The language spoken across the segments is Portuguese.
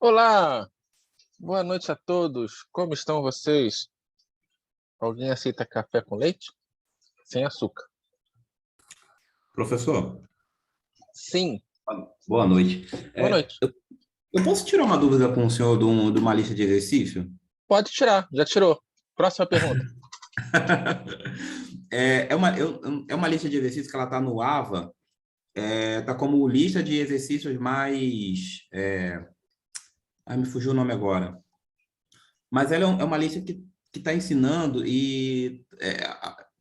Olá, boa noite a todos. Como estão vocês? Alguém aceita café com leite? Sem açúcar. Professor, Sim, boa noite. boa noite. Eu posso tirar uma dúvida com o senhor de uma lista de exercício? Pode tirar, já tirou. Próxima pergunta. É uma lista de exercícios que ela está no AVA, tá como lista de exercícios mais. Ai, me fugiu o nome agora. Mas ela é uma lista que está ensinando e.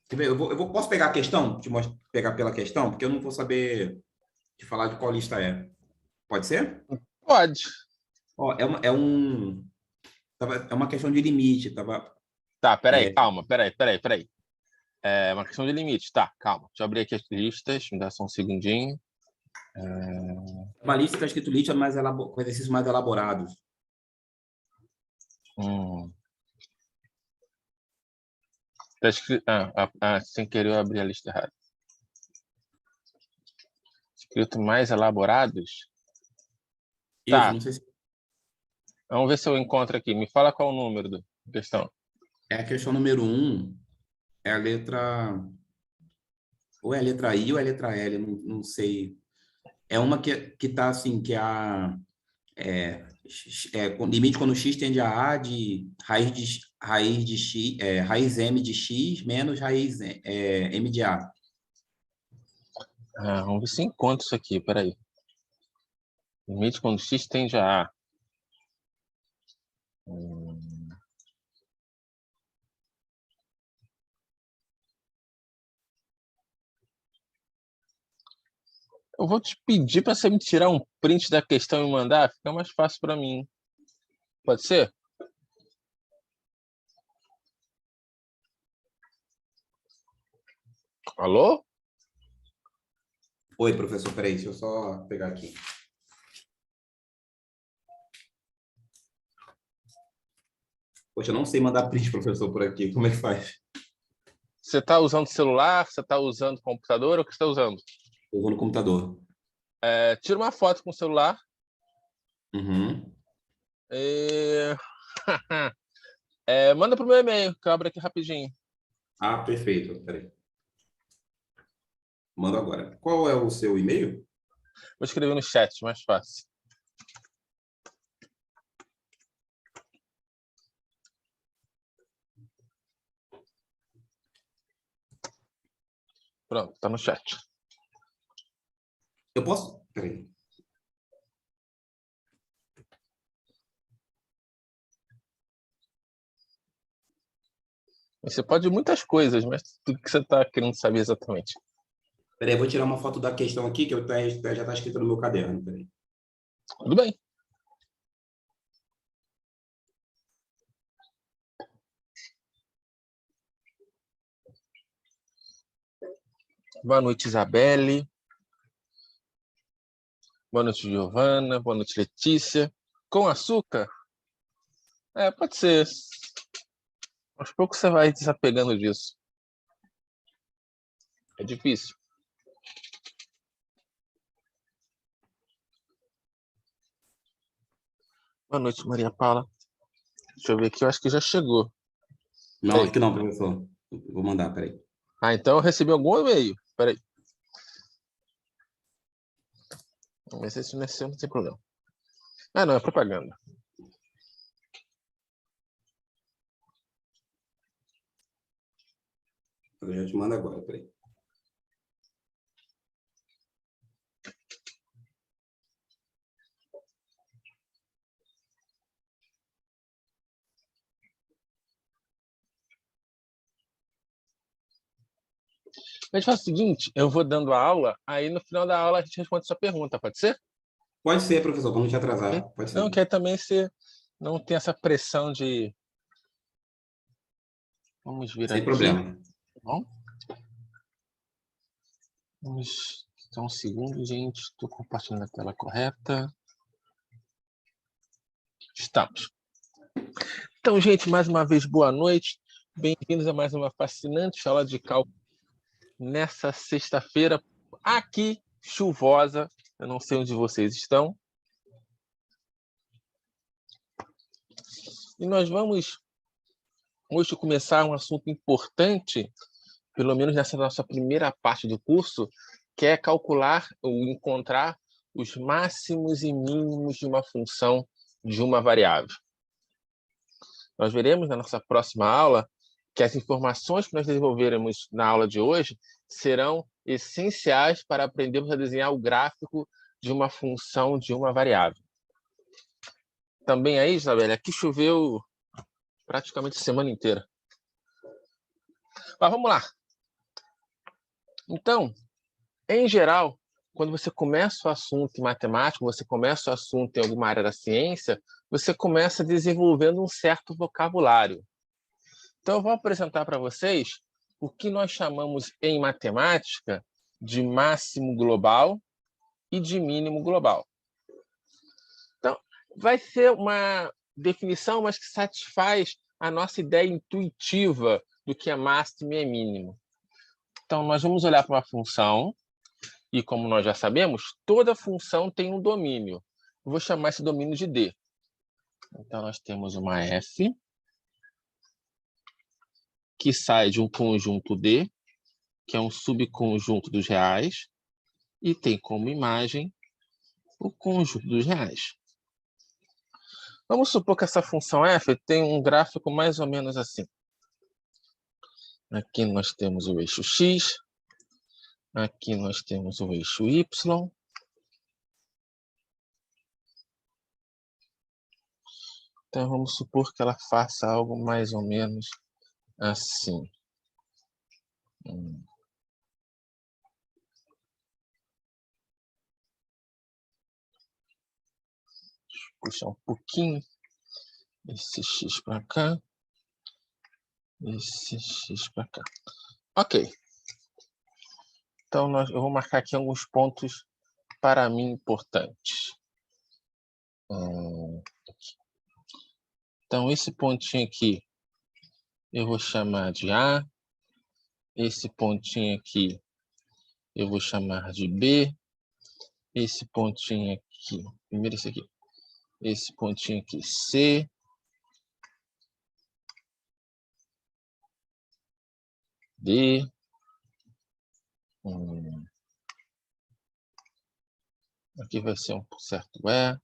Quer ver, posso pegar a questão? Pegar pela questão? Porque eu não vou saber te falar de qual lista é. Pode ser? Pode. Ó, é uma questão de limite, tava. Tá, peraí, calma, peraí. É uma questão de limite, tá, calma. Deixa eu abrir aqui as listas, me dá só um segundinho. Uma lista está escrito lista com exercícios mais elaborados. Hum. Tá escrito... sem querer eu abri a lista errada. Escrito mais elaborados? Isso, Tá, não sei se vamos ver se eu encontro aqui. Me fala qual o número da questão. é a questão número 1, é a letra. Ou é a letra I ou é a letra L, não sei. É uma que tá assim, que com limite quando x tende a de raiz de x, raiz m de x menos raiz m de a. Vamos ver se encontro isso aqui, peraí. Limite quando x tende a A. Eu vou te pedir para você me tirar um print da questão e mandar, fica mais fácil para mim. Pode ser? Alô? Oi, professor, peraí, deixa eu só pegar aqui. Poxa, eu não sei mandar print, professor, por aqui. Como é que faz? Você está usando celular? Você está usando computador? O que você está usando? Eu vou no computador. Tira uma foto com o celular. Uhum. E... manda para o meu e-mail, que eu abro aqui rapidinho. Ah, perfeito. Peraí. Manda agora. Qual é o seu e-mail? Vou escrever no chat, mais fácil. Pronto, está no chat. Eu posso? Peraí. Você pode muitas coisas, mas tudo que você está querendo saber exatamente. Peraí, eu vou tirar uma foto da questão aqui, que já está escrita no meu caderno. Peraí. Tudo bem. Boa noite, Isabelle. Boa noite, Giovana. Boa noite, Letícia. Com açúcar? Pode ser. Aos poucos você vai desapegando disso. É difícil. Boa noite, Maria Paula. Deixa eu ver aqui, eu acho que já chegou. Não, aqui não, professor. Vou mandar, peraí. Então eu recebi algum e-mail. Peraí. Mas esse não é seu, não tem problema. Não, é propaganda. Eu já te mando agora, peraí. A gente faz o seguinte, eu vou dando a aula, aí no final da aula a gente responde sua pergunta, pode ser? Pode ser, professor, vamos te atrasar. Pode ser. Não, que aí também você não tem essa pressão de... Vamos vir Sem aqui. problema. Tá bom? Vamos... Só um segundo, gente. Estou compartilhando a tela correta. Estamos. Então, gente, mais uma vez, boa noite. Bem-vindos a mais uma fascinante aula de cálculo nessa sexta-feira, aqui, chuvosa. Eu não sei onde vocês estão. E nós vamos hoje começar um assunto importante, pelo menos nessa nossa primeira parte do curso, que é calcular ou encontrar os máximos e mínimos de uma função de uma variável. Nós veremos na nossa próxima aula que as informações que nós desenvolveremos na aula de hoje serão essenciais para aprendermos a desenhar o gráfico de uma função de uma variável. Também aí, Isabela, aqui choveu praticamente a semana inteira. Mas vamos lá. Então, em geral, quando você começa o assunto em matemática, você começa o assunto em alguma área da ciência, você começa desenvolvendo um certo vocabulário. Então, eu vou apresentar para vocês o que nós chamamos em matemática de máximo global e de mínimo global. Então, vai ser uma definição, mas que satisfaz a nossa ideia intuitiva do que é máximo e é mínimo. Então, nós vamos olhar para uma função, e como nós já sabemos, toda função tem um domínio. Eu vou chamar esse domínio de D. Então, nós temos uma f que sai de um conjunto D, que é um subconjunto dos reais, e tem como imagem o conjunto dos reais. Vamos supor que essa função f tem um gráfico mais ou menos assim. Aqui nós temos o eixo x, aqui nós temos o eixo y, então vamos supor que ela faça algo mais ou menos assim. Puxar um pouquinho esse x para cá, esse x para cá. Ok. Então, eu vou marcar aqui alguns pontos para mim importantes. Então, esse pontinho aqui eu vou chamar de A. Esse pontinho aqui eu vou chamar de B. Esse pontinho aqui, primeiro esse aqui. Esse pontinho aqui, C. D. Aqui vai ser um certo E.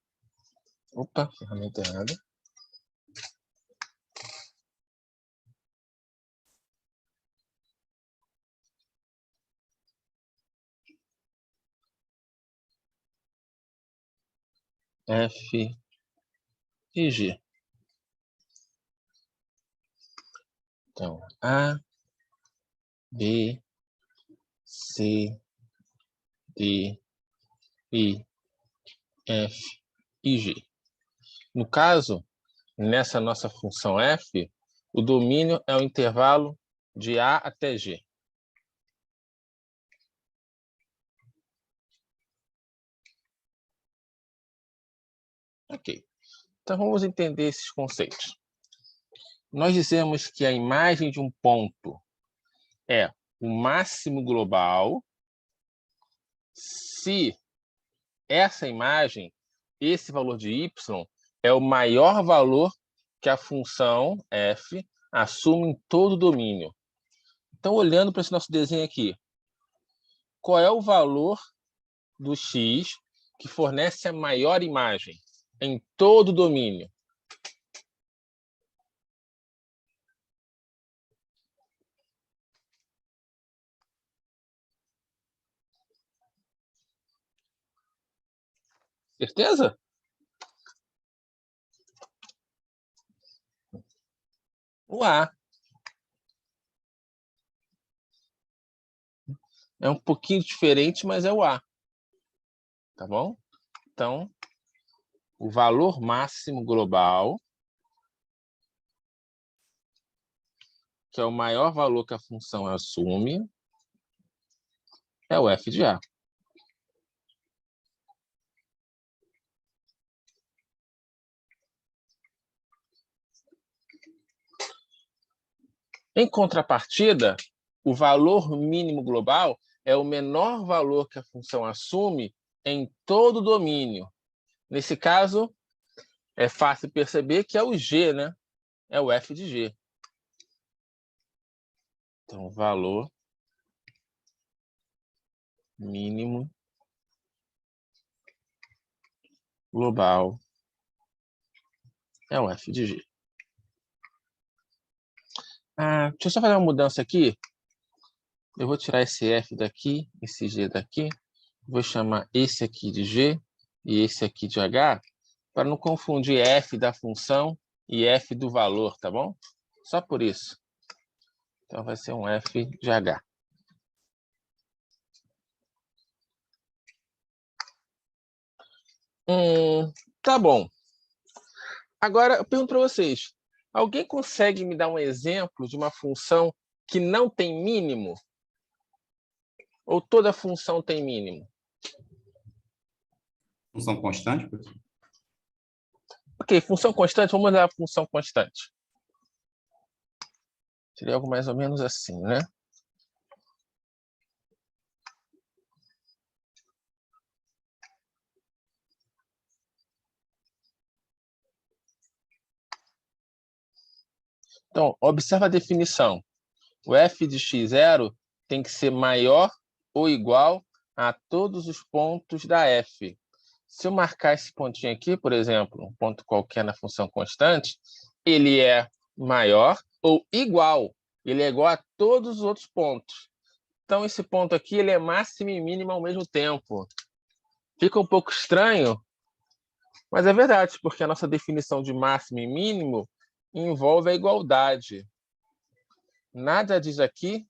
Opa, ferramenta errada. F e G. Então, A, B, C, D, E, F e G. No caso, nessa nossa função f, o domínio é o intervalo de A até G. Ok. Então, vamos entender esses conceitos. Nós dizemos que a imagem de um ponto é o máximo global se essa imagem, esse valor de y, é o maior valor que a função f assume em todo o domínio. Então, olhando para esse nosso desenho aqui, qual é o valor do x que fornece a maior imagem em todo o domínio? Certeza? O A. É um pouquinho diferente, mas é o A. Tá bom? Então, o valor máximo global, que é o maior valor que a função assume, é o f de A. Em contrapartida, o valor mínimo global é o menor valor que a função assume em todo o domínio. Nesse caso, é fácil perceber que é o G, né? é o f de g. Então, valor mínimo global é o f de g. Deixa eu só fazer uma mudança aqui. Eu vou tirar esse f daqui, esse g daqui. Vou chamar esse aqui de g e esse aqui de h, para não confundir f da função e f do valor, tá bom? Só por isso. Então, vai ser um f de h. Tá bom. Agora, eu pergunto para vocês. Alguém consegue me dar um exemplo de uma função que não tem mínimo? Ou toda função tem mínimo? Função constante, professor? Ok, função constante, vamos olhar a função constante. Seria algo mais ou menos assim, né? Então, observa a definição. O f de x0 tem que ser maior ou igual a todos os pontos da f. Se eu marcar esse pontinho aqui, por exemplo, um ponto qualquer na função constante, ele é maior ou igual. Ele é igual a todos os outros pontos. Então, esse ponto aqui ele é máximo e mínimo ao mesmo tempo. Fica um pouco estranho, mas é verdade, porque a nossa definição de máximo e mínimo envolve a igualdade. Nada diz aqui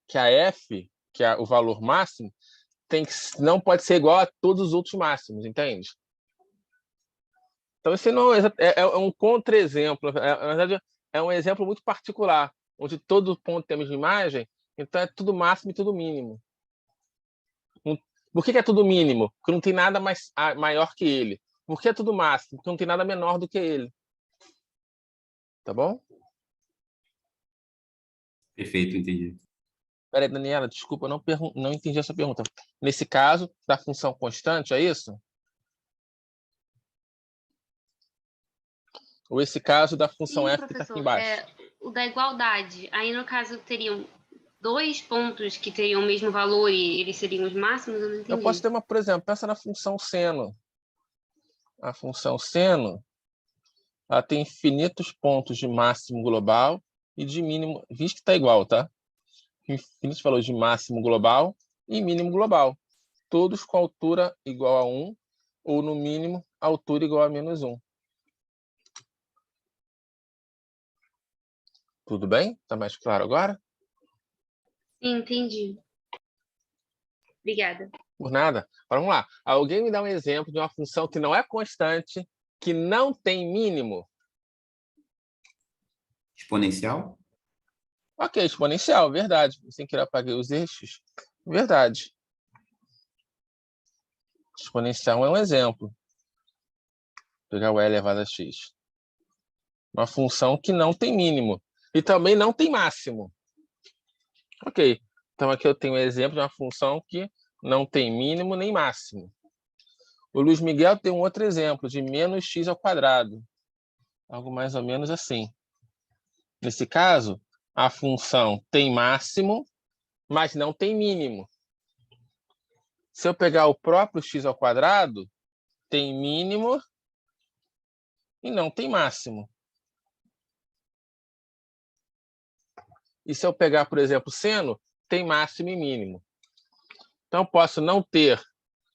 que a f, que é o valor máximo, não pode ser igual a todos os outros máximos, entende? Então, esse não é um contra-exemplo. Na verdade, é um exemplo muito particular, onde todo ponto tem a mesma imagem, então é tudo máximo e tudo mínimo. Por que é tudo mínimo? Porque não tem nada maior que ele. Por que é tudo máximo? Porque não tem nada menor do que ele. Tá bom? Perfeito, entendi. Peraí, Daniela, desculpa, eu não entendi essa pergunta. Nesse caso, da função constante, é isso? Ou esse caso da função Sim, f que está aqui professor. embaixo? O da igualdade. Aí, no caso, teriam dois pontos que teriam o mesmo valor e eles seriam os máximos? Eu não entendi. Eu posso ter por exemplo, pensa na função seno. A função seno, ela tem infinitos pontos de máximo global e de mínimo, visto que está igual, tá? Infinitos valores de máximo global e mínimo global. Todos com altura igual a 1, ou no mínimo, altura igual a menos 1. Tudo bem? Está mais claro agora? Sim, entendi. Obrigada. Por nada. Vamos lá. Alguém me dá um exemplo de uma função que não é constante, que não tem mínimo? Exponencial? Ok, exponencial, verdade. Sem querer apaguei os eixos. Verdade. Exponencial é um exemplo. Vou pegar o e elevado a x. Uma função que não tem mínimo. E também não tem máximo. Ok. Então, aqui eu tenho um exemplo de uma função que não tem mínimo nem máximo. O Luiz Miguel tem um outro exemplo, de menos x ao quadrado. Algo mais ou menos assim. Nesse caso, a função tem máximo, mas não tem mínimo. Se eu pegar o próprio x ao quadrado, tem mínimo e não tem máximo. E se eu pegar, por exemplo, seno, tem máximo e mínimo. Então, eu posso não ter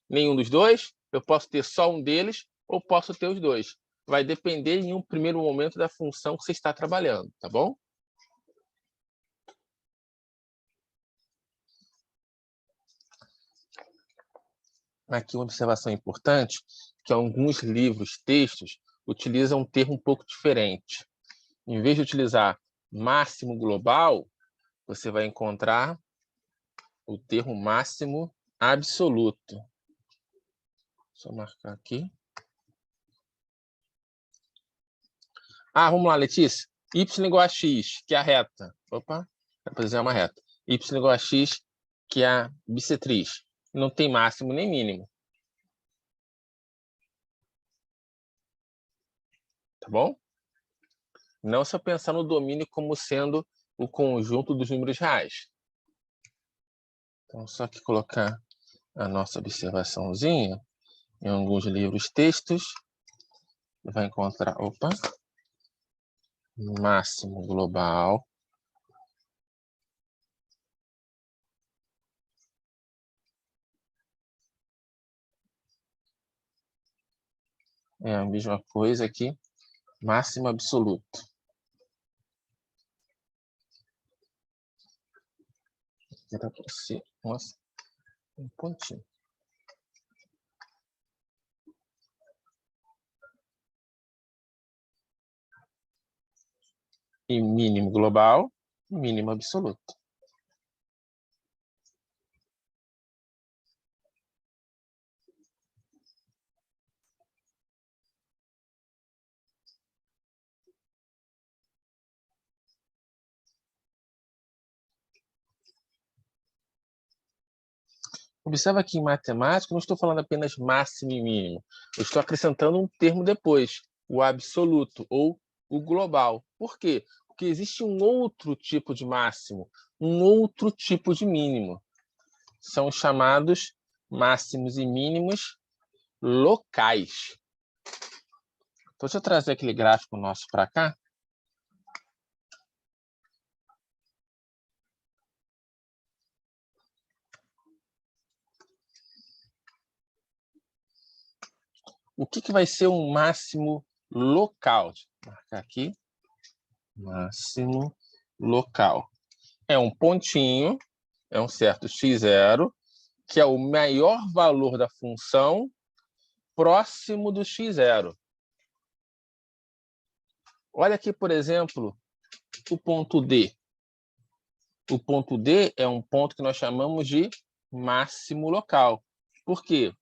nenhum dos dois, eu posso ter só um deles, ou posso ter os dois. Vai depender em um primeiro momento da função que você está trabalhando, tá bom? Aqui uma observação importante, que alguns livros, textos, utilizam um termo um pouco diferente. Em vez de utilizar máximo global, você vai encontrar o termo máximo absoluto. Deixa eu marcar aqui. Vamos lá, Letícia. Y igual a x, que é a reta. Opa, depois é uma reta. Y igual a x, que é a bissetriz. Não tem máximo nem mínimo. Tá bom? Não se eu pensar no domínio como sendo o conjunto dos números reais. Então, só que colocar a nossa observaçãozinha em alguns livros textos, vai encontrar, máximo global é a mesma coisa que máximo absoluto. Era para ser um pontinho. E mínimo global, mínimo absoluto. Observa que em matemática eu não estou falando apenas máximo e mínimo. Eu estou acrescentando um termo depois, o absoluto ou o global. Por quê? Porque existe um outro tipo de máximo, um outro tipo de mínimo. São chamados máximos e mínimos locais. Então, deixa eu trazer aquele gráfico nosso para cá. O que vai ser um máximo local? Deixa eu marcar aqui. Máximo local. É um pontinho, é um certo x0, que é o maior valor da função próximo do x0. Olha aqui, por exemplo, o ponto D. O ponto D é um ponto que nós chamamos de máximo local. Por quê?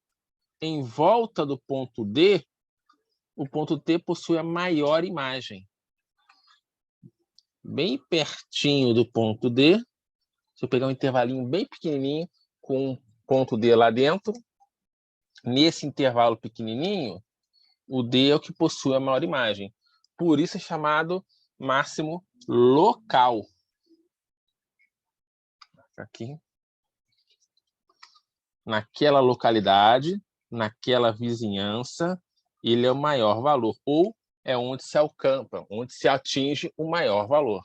Em volta do ponto D, o ponto T possui a maior imagem. Bem pertinho do ponto D, se eu pegar um intervalinho bem pequenininho com um ponto D lá dentro, nesse intervalo pequenininho, o D é o que possui a maior imagem. Por isso é chamado máximo local. Aqui. Naquela localidade, naquela vizinhança, ele é o maior valor, ou é onde se alcança, onde se atinge o maior valor.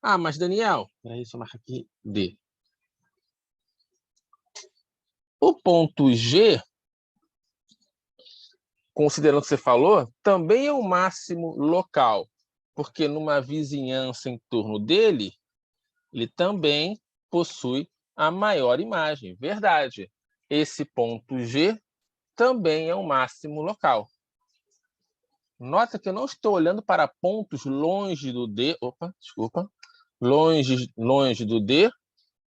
Ah, mas Daniel, peraí, deixa eu marcar aqui D. O ponto G, considerando o que você falou, também é o máximo local, porque numa vizinhança em torno dele, ele também possui a maior imagem. Verdade. Esse ponto G também é o máximo local. Nota que eu não estou olhando para pontos longe do D, longe do D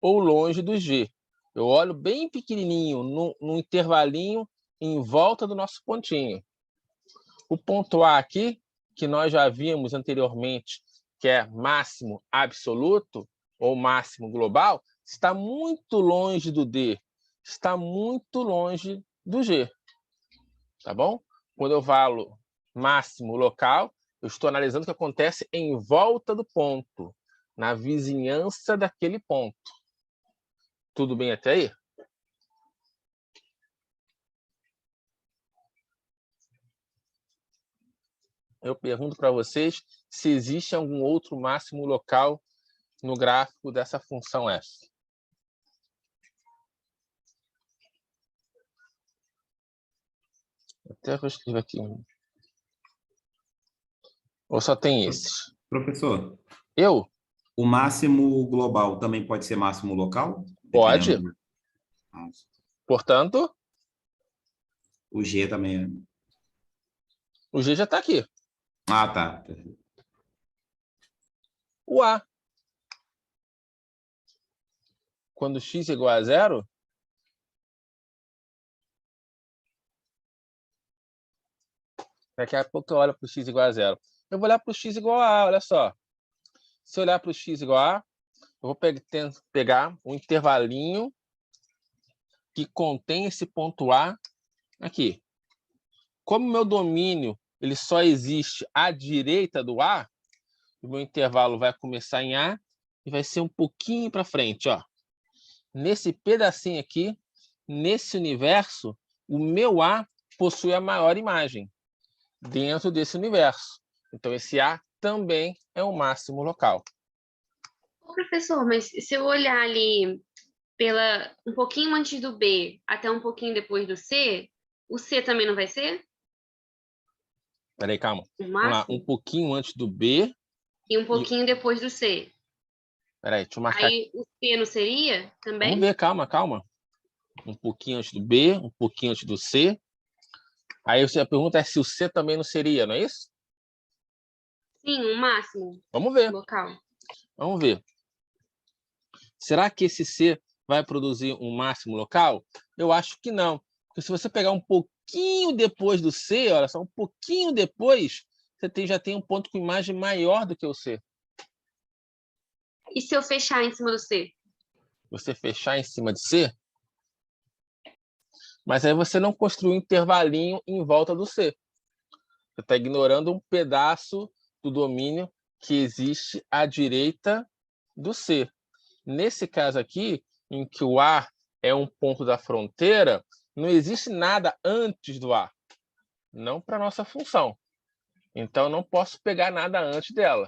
ou longe do G. Eu olho bem pequenininho, no intervalinho em volta do nosso pontinho. O ponto A aqui, que nós já vimos anteriormente, que é máximo absoluto ou máximo global, está muito longe do D, está muito longe do G. Tá bom? Quando eu falo máximo local, eu estou analisando o que acontece em volta do ponto, na vizinhança daquele ponto. Tudo bem até aí? Eu pergunto para vocês se existe algum outro máximo local no gráfico dessa função f. Até vou escrever aqui um. Ou só tem esses? Professor, Eu? o máximo global também pode ser máximo local? Pode. Dependendo. Portanto, O G também é. o G já está aqui. Ah, tá. O A. Quando x é igual a 0, daqui a pouco eu olho para o x igual a 0. Eu vou olhar para o x igual a A, olha só. Se eu olhar para o x igual a A, eu vou pegar um intervalinho que contém esse ponto A aqui. Como meu domínio ele só existe à direita do A, o meu intervalo vai começar em A e vai ser um pouquinho para frente, ó. Nesse pedacinho aqui, nesse universo, o meu A possui a maior imagem dentro desse universo. Então, esse A também é o máximo local. Ô, professor, mas se eu olhar ali um pouquinho antes do B até um pouquinho depois do C, o C também não vai ser? Peraí, calma. O Vamos lá, máximo? um pouquinho antes do B. E um pouquinho depois do C. Peraí, deixa eu marcar. Aí o C não seria também? Vamos ver, calma, calma. Um pouquinho antes do B, um pouquinho antes do C. Aí a pergunta é se o C também não seria, não é isso? Sim, o máximo Vamos ver, local. vamos ver. Será que esse C vai produzir um máximo local? Eu acho que não. Porque se você pegar um pouquinho depois do C, olha só, um pouquinho depois, você já tem um ponto com imagem maior do que o C. E se eu fechar em cima do C? Você fechar em cima de C, mas aí você não construiu um intervalinho em volta do C. Você está ignorando um pedaço do domínio que existe à direita do C. Nesse caso aqui, em que o A é um ponto da fronteira, não existe nada antes do A. Não para a nossa função. Então, não posso pegar nada antes dela.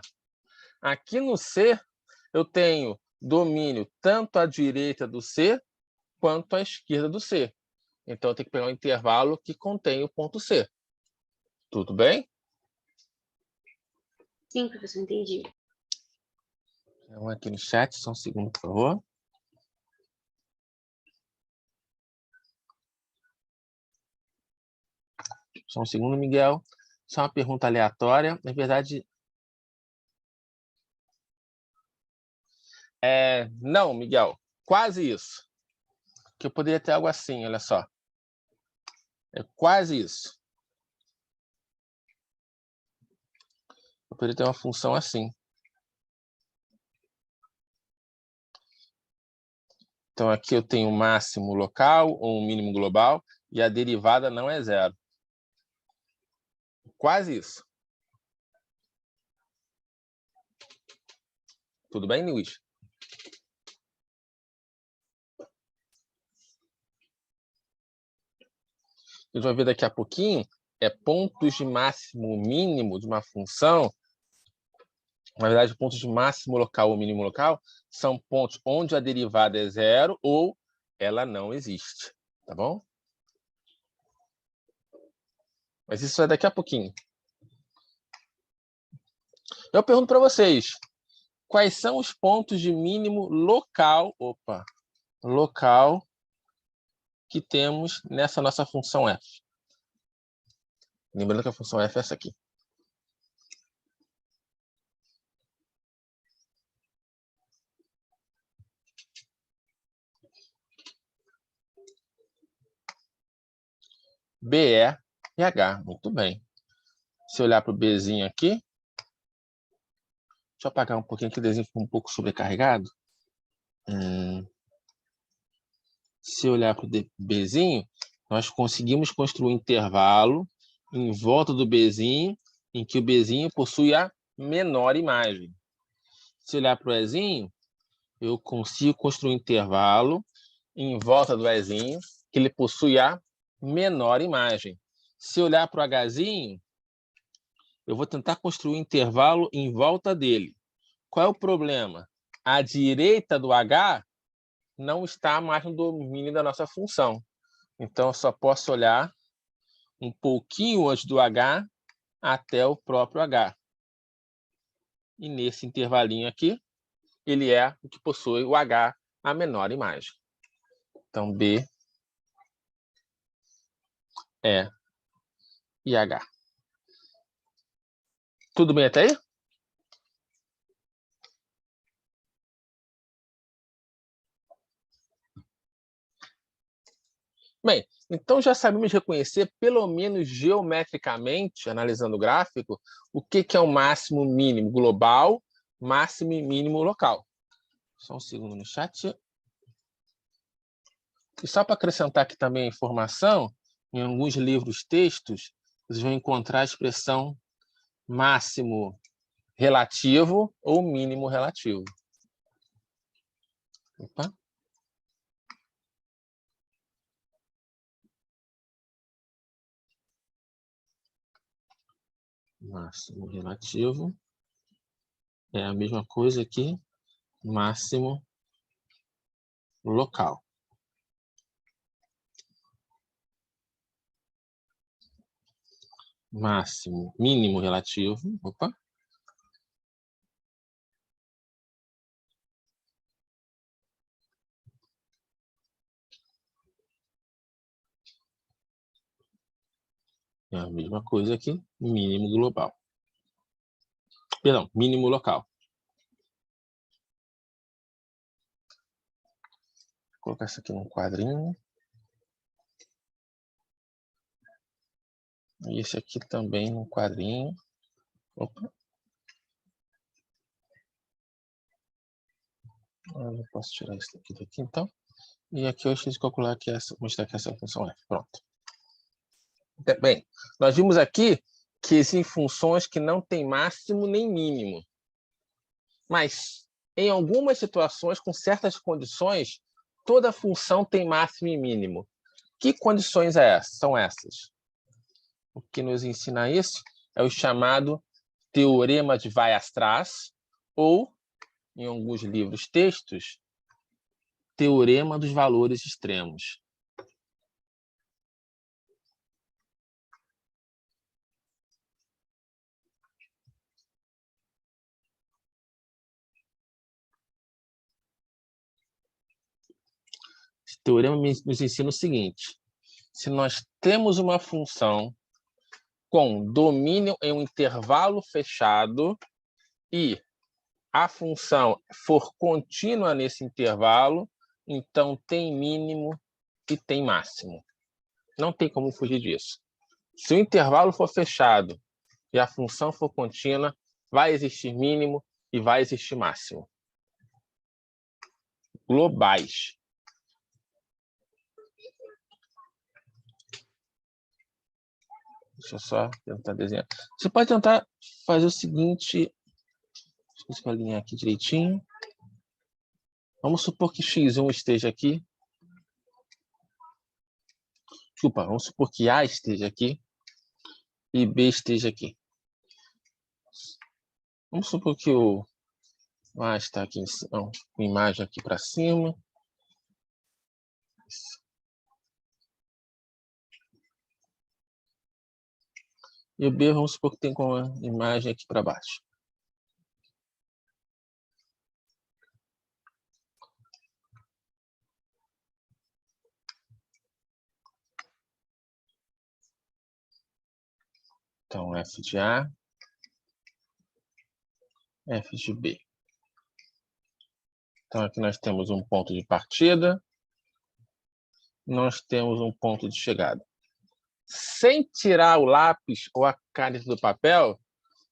Aqui no C, eu tenho domínio tanto à direita do C, quanto à esquerda do C. Então, eu tenho que pegar um intervalo que contém o ponto C. Tudo bem? Sim, professor, entendi. Vamos aqui no chat, só um segundo, por favor. Só um segundo, Miguel. Só uma pergunta aleatória. Na verdade, não, Miguel. Quase isso. Que eu poderia ter algo assim, olha só. É quase isso. Eu poderia ter uma função assim. Então, aqui eu tenho um máximo local ou um mínimo global e a derivada não é zero. Quase isso. Tudo bem, Luiz? A gente vai ver daqui a pouquinho pontos de máximo mínimo de uma função. Na verdade, pontos de máximo local ou mínimo local são pontos onde a derivada é zero ou ela não existe. Tá bom? Mas isso é daqui a pouquinho. Eu pergunto para vocês, quais são os pontos de mínimo local, local que temos nessa nossa função f? Lembrando que a função f é essa aqui. B, E e H. Muito bem. Se eu olhar para o Bzinho aqui, deixa eu apagar um pouquinho, que o desenho ficou um pouco sobrecarregado. Se eu olhar para o Bzinho, nós conseguimos construir um intervalo em volta do Bzinho, em que o Bzinho possui a menor imagem. Se eu olhar para o Ezinho, eu consigo construir um intervalo em volta do Ezinho, que ele possui a menor imagem. Se eu olhar para o Hzinho, eu vou tentar construir um intervalo em volta dele. Qual é o problema? À direita do H não está mais no domínio da nossa função. Então, eu só posso olhar um pouquinho antes do H até o próprio H. E nesse intervalinho aqui, ele é o que possui o H, a menor imagem. Então, B, E e H. Tudo bem até aí? Bem, então já sabemos reconhecer, pelo menos geometricamente, analisando o gráfico, o que é o máximo mínimo global, máximo e mínimo local. Só um segundo no chat. E só para acrescentar aqui também a informação, em alguns livros textos, vocês vão encontrar a expressão máximo relativo ou mínimo relativo. Opa. Máximo relativo é a mesma coisa que máximo local. Máximo, mínimo relativo. Opa. É a mesma coisa aqui, mínimo global. Perdão, mínimo local. Vou colocar isso aqui num quadrinho. E esse aqui também num quadrinho. Opa. Eu posso tirar isso daqui, então. E aqui eu esqueci de calcular que mostrar que essa função é. Pronto. Bem, nós vimos aqui que existem funções que não têm máximo nem mínimo. Mas, em algumas situações, com certas condições, toda função tem máximo e mínimo. Que condições são essas? O que nos ensina isso é o chamado teorema de Weierstrass, ou, em alguns livros textos, teorema dos valores extremos. Esse teorema nos ensina o seguinte: se nós temos uma função com domínio em um intervalo fechado e a função for contínua nesse intervalo, então tem mínimo e tem máximo. Não tem como fugir disso. Se o intervalo for fechado e a função for contínua, vai existir mínimo e vai existir máximo. Globais. Deixa eu só tentar desenhar. Você pode tentar fazer o seguinte. Deixa eu alinhar aqui direitinho. Vamos supor que x1 esteja aqui. Desculpa, vamos supor que A esteja aqui e B esteja aqui. Vamos supor que o A está aqui em cima, com imagem aqui para cima. E o B, vamos supor que tem com a imagem aqui para baixo. Então, F de A, F de B. Então, aqui nós temos um ponto de partida, nós temos um ponto de chegada. Sem tirar o lápis ou a caneta do papel,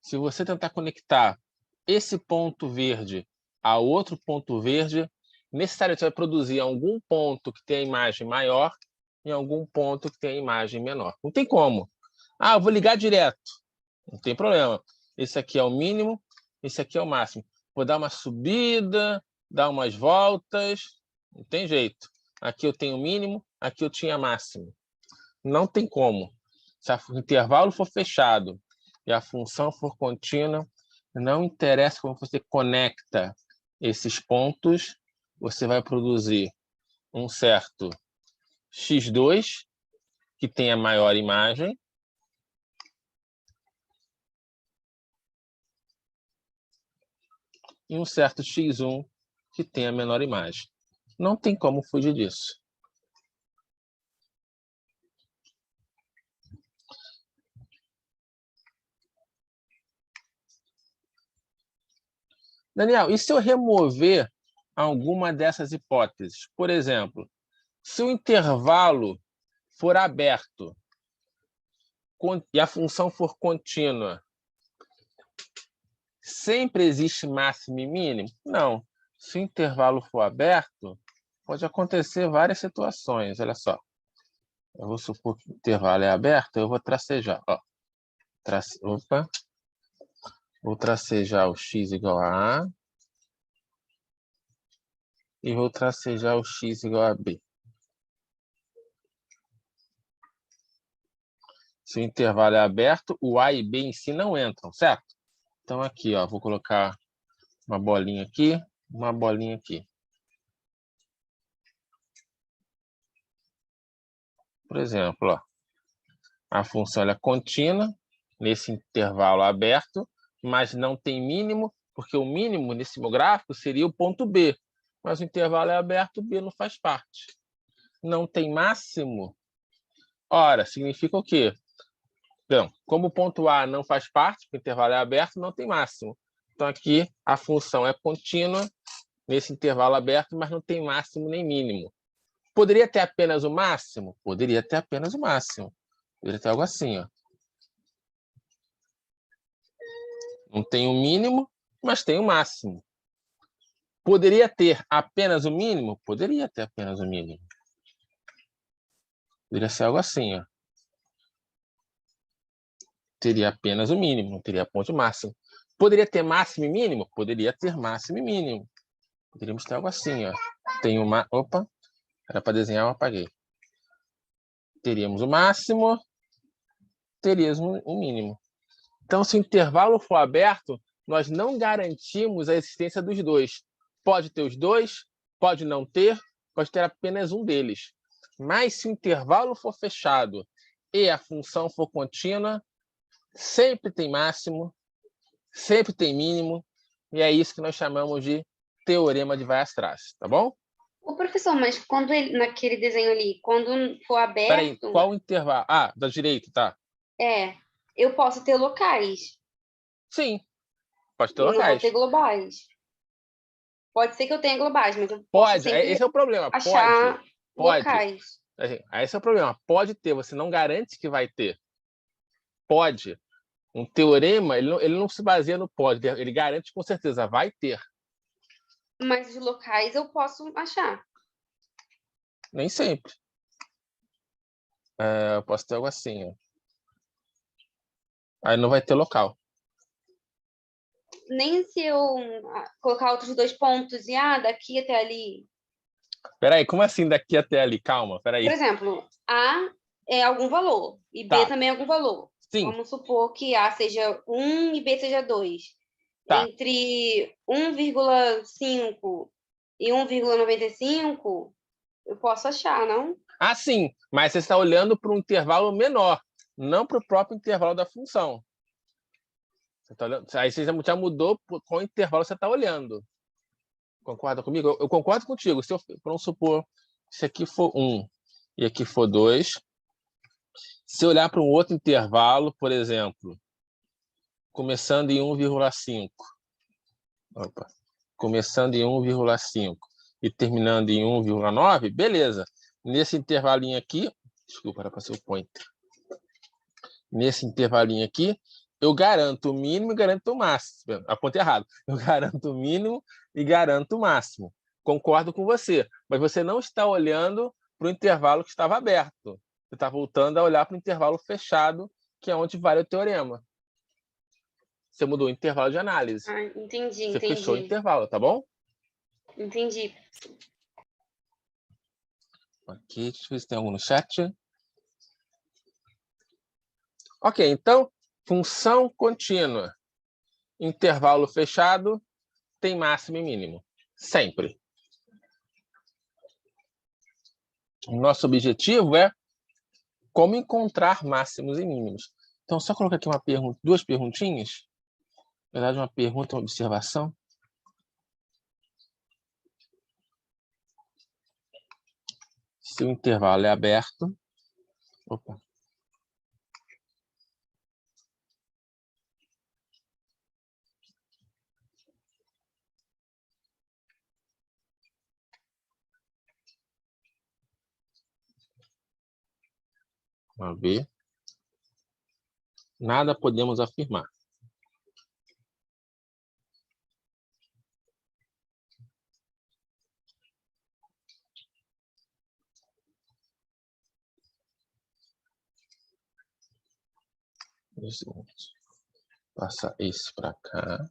se você tentar conectar esse ponto verde a outro ponto verde, necessariamente vai produzir algum ponto que tenha a imagem maior e algum ponto que tenha a imagem menor. Não tem como. Ah, eu vou ligar direto. Não tem problema. Esse aqui é o mínimo, esse aqui é o máximo. Vou dar uma subida, dar umas voltas, não tem jeito. Aqui eu tenho mínimo, aqui eu tinha máximo. Não tem como. Se o intervalo for fechado e a função for contínua, não interessa como você conecta esses pontos, você vai produzir um certo x2, que tem a maior imagem, e um certo x1, que tem a menor imagem. Não tem como fugir disso. Daniel, e se eu remover alguma dessas hipóteses? Por exemplo, se o intervalo for aberto e a função for contínua, sempre existe máximo e mínimo? Não. Se o intervalo for aberto, pode acontecer várias situações. Olha só. Eu vou supor que o intervalo é aberto, eu vou tracejar. Ó. Opa. Vou tracejar o x igual a A. E vou tracejar o x igual a B. Se o intervalo é aberto, o A e B em si não entram, certo? Então aqui, ó, vou colocar uma bolinha aqui, uma bolinha aqui. Por exemplo, ó, a função ela é contínua nesse intervalo aberto, mas não tem mínimo, porque o mínimo nesse meu gráfico seria o ponto B. Mas o intervalo é aberto, B não faz parte. Não tem máximo. Ora, significa o quê? Então, como o ponto A não faz parte, porque o intervalo é aberto, não tem máximo. Então, aqui a função é contínua nesse intervalo aberto, mas não tem máximo nem mínimo. Poderia ter apenas o máximo? Poderia ter apenas o máximo. Poderia ter algo assim, ó. Não tem o mínimo, mas tem o máximo. Poderia ter apenas o mínimo? Poderia ter apenas o mínimo. Poderia ser algo assim, ó. Teria apenas o mínimo, não teria ponto máximo. Poderia ter máximo e mínimo? Poderia ter máximo e mínimo. Poderíamos ter algo assim, ó. Tem uma... Opa, era para desenhar, eu apaguei. Teríamos o máximo, teríamos o mínimo. Então, se o intervalo for aberto, nós não garantimos a existência dos dois. Pode ter os dois, pode não ter, pode ter apenas um deles. Mas se o intervalo for fechado e a função for contínua, sempre tem máximo, sempre tem mínimo, e é isso que nós chamamos de teorema de Weierstrass, tá bom? Ô, professor, mas quando ele, naquele desenho ali, quando for Peraí, aberto, qual o intervalo? Ah, da direita, tá? eu posso ter locais Sim, pode ter e não vou ter locais. globais. Pode ser que eu tenha globais, mas eu posso Pode, sempre esse é o problema, pode, achar pode. locais. Esse é o problema, pode ter, você não garante que vai ter. Pode. Um teorema, ele não se baseia no pode, ele garante com certeza, vai ter. Mas os locais eu posso achar. Nem sempre. Eu posso ter algo assim, ó. Aí não vai ter local. Nem se eu colocar outros dois pontos e daqui até ali. Peraí, como assim daqui até ali? Calma, Por peraí. exemplo, A é algum valor e B Tá, também é algum valor. sim, Vamos supor que A seja 1 e B seja 2. tá. Entre 1,5 e 1,95, eu posso achar, não? Ah, sim, mas você está olhando para um intervalo menor, não para o próprio intervalo da função. Você tá olhando, aí você já mudou qual intervalo você está olhando. Concorda comigo? Eu concordo contigo. Se eu, vamos supor, se aqui for 1 e aqui for 2, se eu olhar para um outro intervalo, por exemplo, começando em 1,5, começando em 1,5 e terminando em 1,9, beleza. Nesse intervalinho aqui, desculpa, era para ser o pointer. Nesse intervalinho aqui, eu garanto o mínimo e garanto o máximo. Apontei errado. Eu garanto o mínimo e garanto o máximo. Concordo com você, mas você não está olhando para o intervalo que estava aberto. Você está voltando a olhar para o intervalo fechado, que é onde vale o teorema. Você mudou o intervalo de análise. Entendi, Você fechou o entendi. intervalo, tá bom? Entendi. Aqui, deixa eu ver se tem algum no chat. Ok, então, função contínua. Intervalo fechado tem máximo e mínimo. Sempre. O nosso objetivo é como encontrar máximos e mínimos. Então, só colocar aqui uma pergunta, duas perguntinhas. Na verdade, uma pergunta, uma observação. Se o intervalo é aberto... Opa. Vamos ver. Nada podemos afirmar. Passar esse para cá.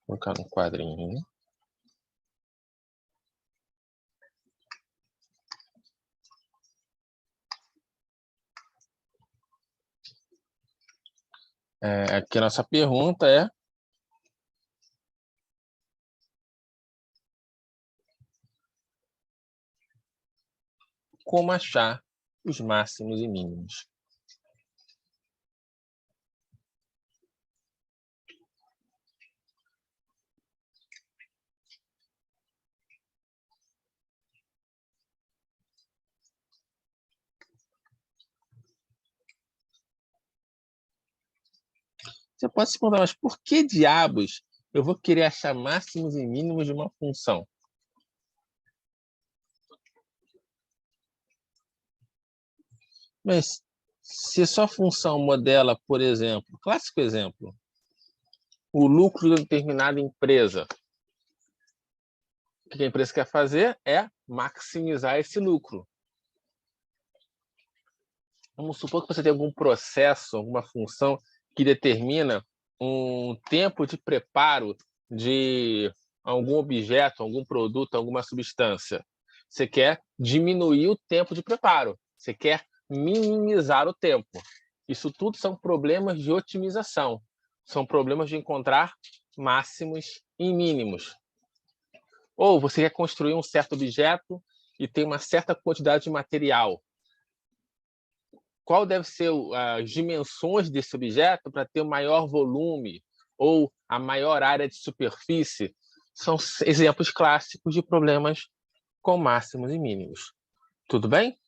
Colocar no quadrinho. Aqui a nossa pergunta é: como achar os máximos e mínimos? Você pode se perguntar, mas por que diabos eu vou querer achar máximos e mínimos de uma função? Mas se sua função modela, por exemplo, clássico exemplo, o lucro de determinada empresa, o que a empresa quer fazer é maximizar esse lucro. Vamos supor que você tem algum processo, alguma função que determina um tempo de preparo de algum objeto, algum produto, alguma substância. Você quer diminuir o tempo de preparo. Você quer minimizar o tempo. Isso tudo são problemas de otimização. São problemas de encontrar máximos e mínimos. Ou você quer construir um certo objeto e tem uma certa quantidade de material. Qual deve ser as dimensões desse objeto para ter o maior volume ou a maior área de superfície? São exemplos clássicos de problemas com máximos e mínimos. Tudo bem?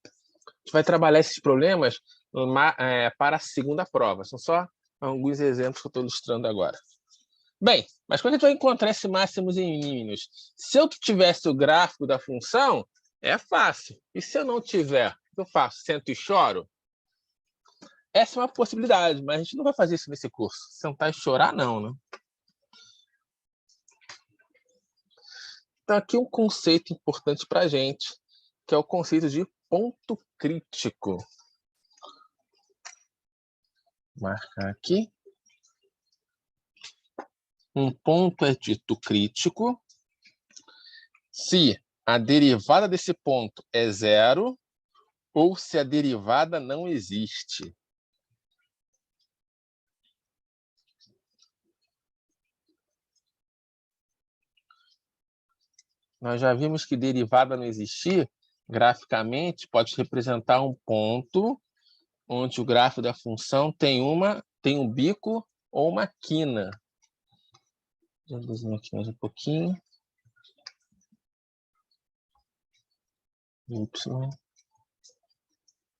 A gente vai trabalhar esses problemas para a segunda prova. São só alguns exemplos que eu estou ilustrando agora. Bem, mas quando a gente vai encontrar esses máximos e mínimos? Se eu tivesse o gráfico da função, é fácil. E se eu não tiver, o que eu faço? Sento e choro? Essa é uma possibilidade, mas a gente não vai fazer isso nesse curso. Sentar e chorar, não, né? Então, aqui um conceito importante para a gente, que é o conceito de ponto crítico. Vou marcar aqui. Um ponto é dito crítico se a derivada desse ponto é zero ou se a derivada não existe. Nós já vimos que derivada não existir, graficamente, pode representar um ponto onde o gráfico da função tem um bico ou uma quina. Vou desenhar aqui mais um pouquinho. Y,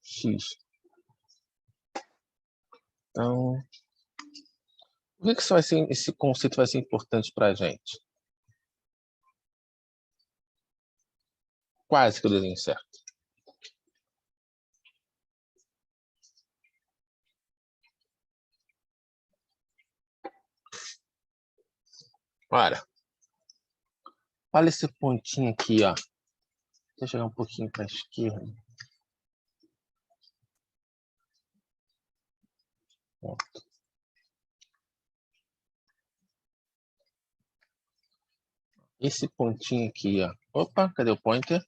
X. Então, por que esse conceito vai ser importante para a gente? Quase que eu desenho certo. Olha esse pontinho aqui, ó. Deixa eu chegar um pouquinho para a esquerda. Pronto. Esse pontinho aqui, ó. Opa, cadê o pointer?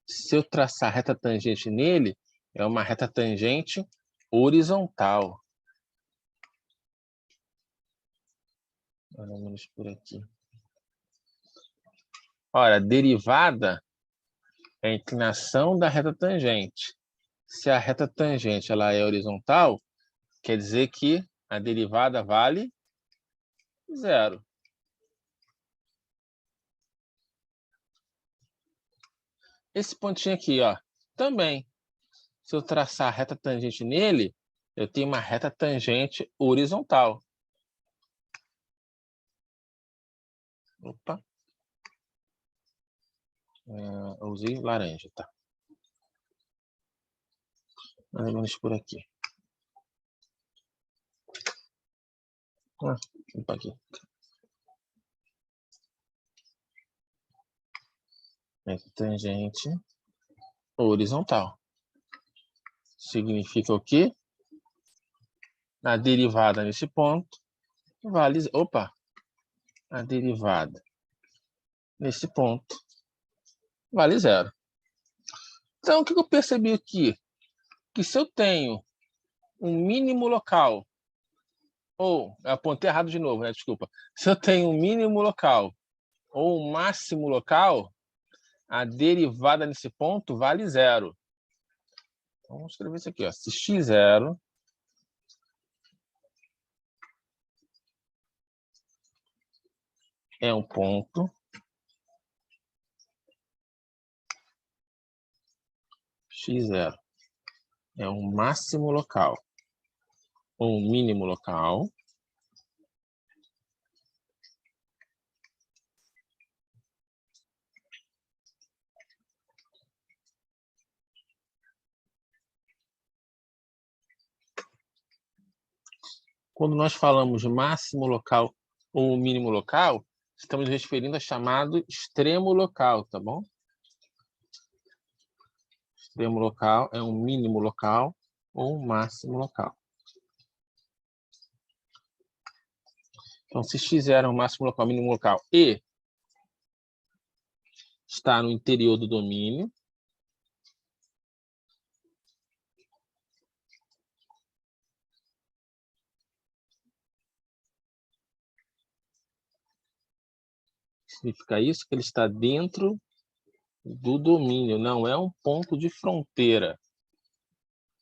Se eu traçar reta tangente nele, é uma reta tangente horizontal. Vamos por aqui. Olha, derivada é a inclinação da reta tangente. Se a reta tangente ela é horizontal, quer dizer que a derivada vale zero. Esse pontinho aqui, ó, também. Se eu traçar a reta tangente nele, eu tenho uma reta tangente horizontal. Opa. Eu usei laranja, tá? Mais ou menos por aqui. Opa, aqui. Reta tangente horizontal. significa o quê? A derivada nesse ponto vale... Opa! A derivada nesse ponto vale zero. Então, o que eu percebi aqui? Que se eu tenho um mínimo local, ou, eu apontei errado de novo, né? Desculpa. Se eu tenho um mínimo local ou um máximo local, a derivada nesse ponto vale zero. Então, vamos escrever isso aqui, ó. Se x0 é um ponto, x0 é um máximo local ou um mínimo local, quando nós falamos de máximo local ou mínimo local, estamos referindo a chamado extremo local, tá bom? Extremo local é um mínimo local ou um máximo local. Então, se x0 é um máximo local, mínimo local e está no interior do domínio, significa isso que ele está dentro do domínio, não é um ponto de fronteira.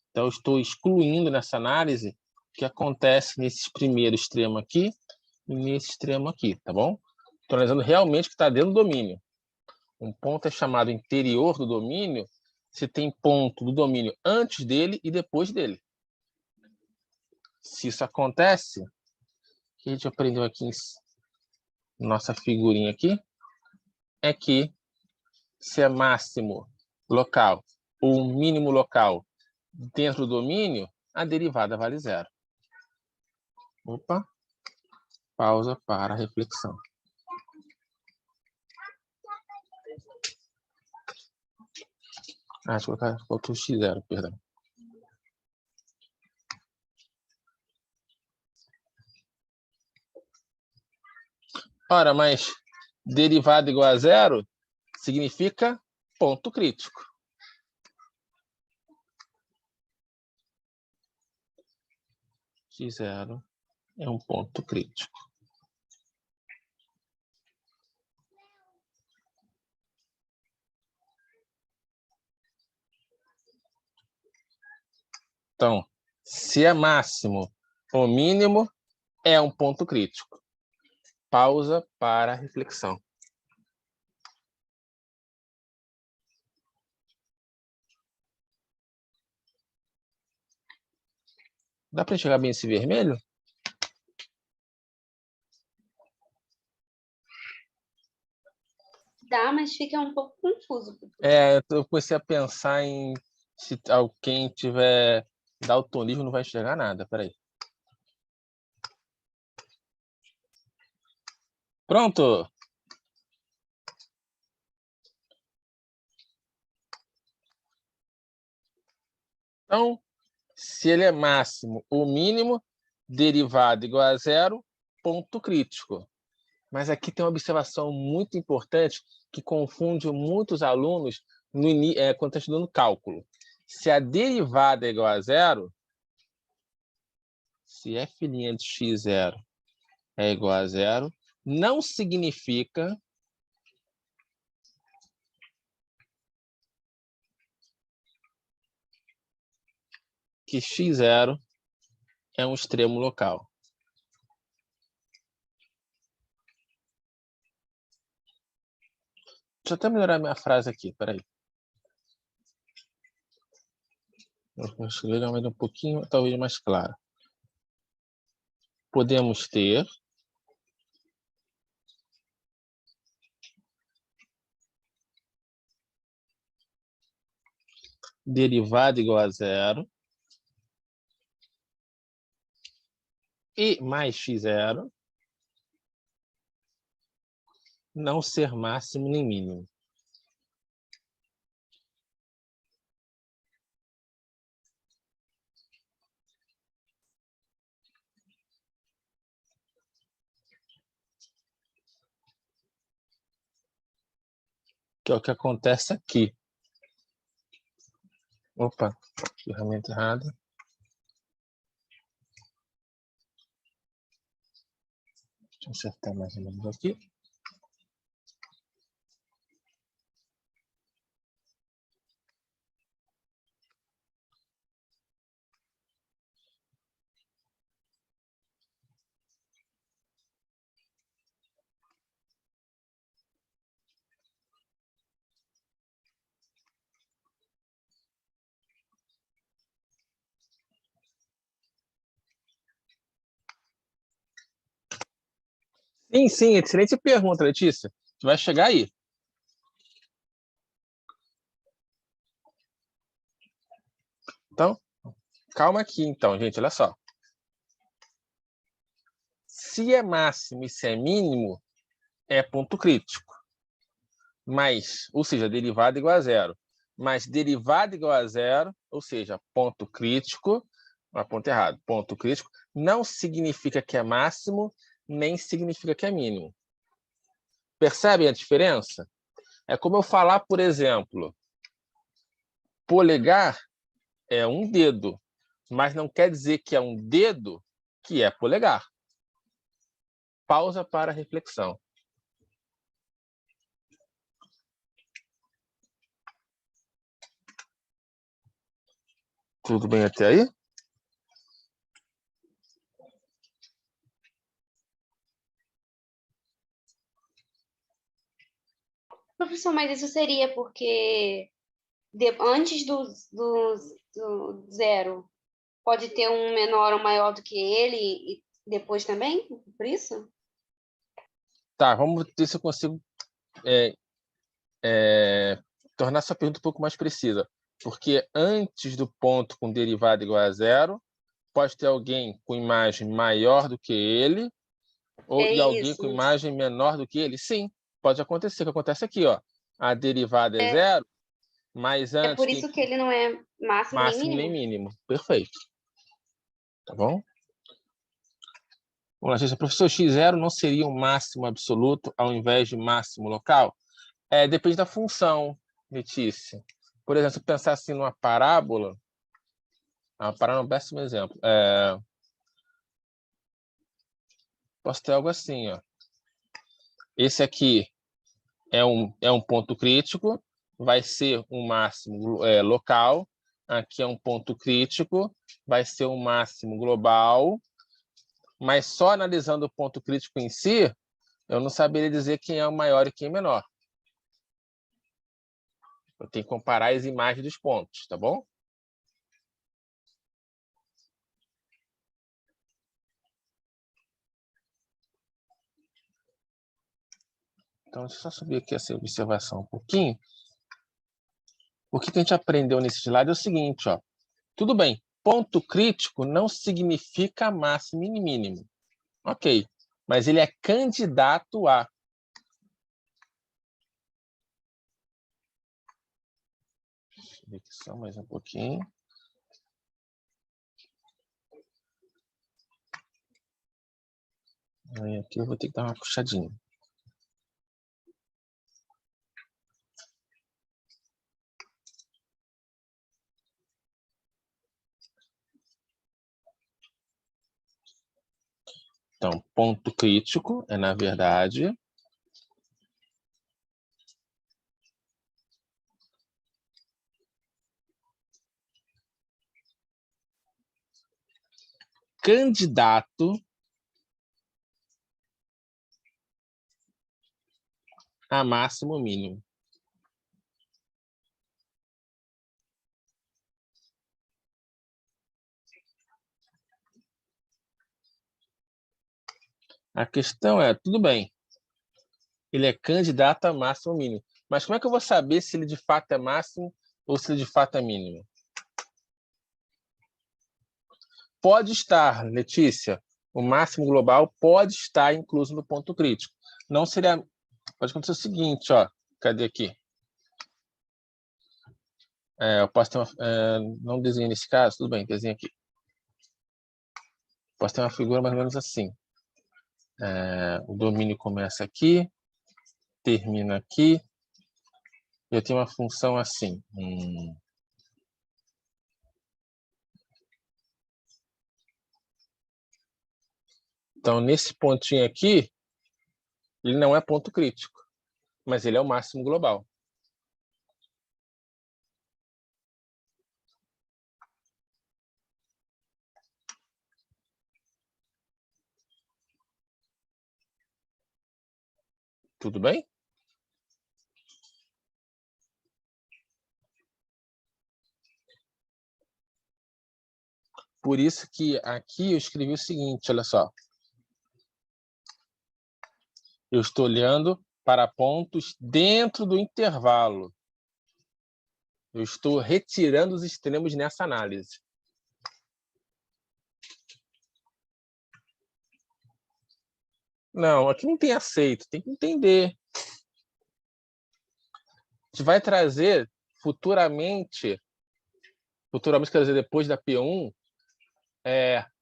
Então, eu estou excluindo nessa análise o que acontece nesse primeiro extremo aqui e nesse extremo aqui, tá bom? Estou analisando realmente o que está dentro do domínio. Um ponto é chamado interior do domínio se tem ponto do domínio antes dele e depois dele. Se isso acontece, o que a gente aprendeu aqui em nossa figurinha aqui, é que se é máximo local ou mínimo local dentro do domínio, a derivada vale zero. Opa, pausa para a reflexão. Deixa eu colocar, faltou o x0, perdão. Ora, mas derivada igual a zero significa ponto crítico. X0 é um ponto crítico. Então, se é máximo ou mínimo, é um ponto crítico. Pausa para a reflexão. Dá para enxergar bem esse vermelho? Dá, mas fica um pouco confuso. Eu comecei a pensar em se alguém tiver daltonismo não vai enxergar nada. Peraí. Pronto! Então, se ele é máximo ou mínimo, derivada igual a zero, ponto crítico. Mas aqui tem uma observação muito importante que confunde muitos alunos quando está estudando cálculo. Se a derivada é igual a zero, se f' de x0 é igual a zero, não significa que x0 é um extremo local. Deixa eu até melhorar minha frase aqui, peraí. Vou escrever um pouquinho, talvez mais claro. Podemos ter derivada igual a zero e mais x0 não ser máximo nem mínimo. que é o que acontece aqui. Opa, ferramenta errada. Deixa eu acertar mais ou menos aqui. Sim, sim, excelente pergunta, Letícia. Tu vai chegar aí. Então, calma aqui, então, gente, olha só. Se é máximo e se é mínimo, é ponto crítico. Mas, ou seja, derivada igual a zero. Mas derivada igual a zero, ou seja, ponto crítico, ponto errado, ponto crítico, não significa que é máximo, nem significa que é mínimo. Percebem a diferença? É como eu falar, por exemplo, polegar é um dedo, mas não quer dizer que é um dedo que é polegar. Pausa para reflexão. Tudo bem até aí? Professor, mas isso seria porque antes do zero pode ter um menor ou maior do que ele e depois também? Por isso? Tá, vamos ver se eu consigo tornar sua pergunta um pouco mais precisa. Porque antes do ponto com derivada igual a zero, pode ter alguém com imagem maior do que ele, e alguém Isso. com imagem menor do que ele? Sim, pode acontecer. O que acontece aqui, ó. A derivada é zero, mas É antes por tem isso que ele não é máximo nem máximo nem mínimo. mínimo. Perfeito. Tá bom? Vamos lá, gente. Professor, x0 não seria um máximo absoluto ao invés de máximo local? Depende da função, Letícia. Por exemplo, se eu pensar assim numa parábola, a parábola é um péssimo exemplo. Posso ter algo assim, ó. Esse aqui é um ponto crítico, vai ser um máximo local. Aqui é um ponto crítico, vai ser um máximo global. Mas só analisando o ponto crítico em si, eu não saberia dizer quem é o maior e quem é o menor. Eu tenho que comparar as imagens dos pontos, tá bom? Então, deixa eu só subir aqui essa observação um pouquinho. O que a gente aprendeu nesse slide é o seguinte, ó. Tudo bem, ponto crítico não significa máximo e mínimo. Ok, mas ele é candidato a. Deixa eu ver aqui só mais um pouquinho. Aí aqui eu vou ter que dar uma puxadinha. Então, ponto crítico é, na verdade, candidato a máximo mínimo. A questão é, tudo bem, ele é candidato a máximo mínimo, mas como é que eu vou saber se ele de fato é máximo ou se ele de fato é mínimo? Pode estar, Letícia, o máximo global pode estar incluso no ponto crítico. Não seria... Pode acontecer o seguinte, ó. Cadê aqui? Eu posso ter uma... não desenho nesse caso, tudo bem, desenho aqui. Posso ter uma figura mais ou menos assim. O domínio começa aqui, termina aqui, Eu tenho uma função assim. Então, nesse pontinho aqui, ele não é ponto crítico, mas ele é o máximo global. Tudo bem? Por isso que aqui eu escrevi o seguinte, olha só. Eu estou olhando para pontos dentro do intervalo. Eu estou retirando os extremos nessa análise. Não, aqui não tem aceito, tem que entender. A gente vai trazer futuramente quer dizer, depois da P1,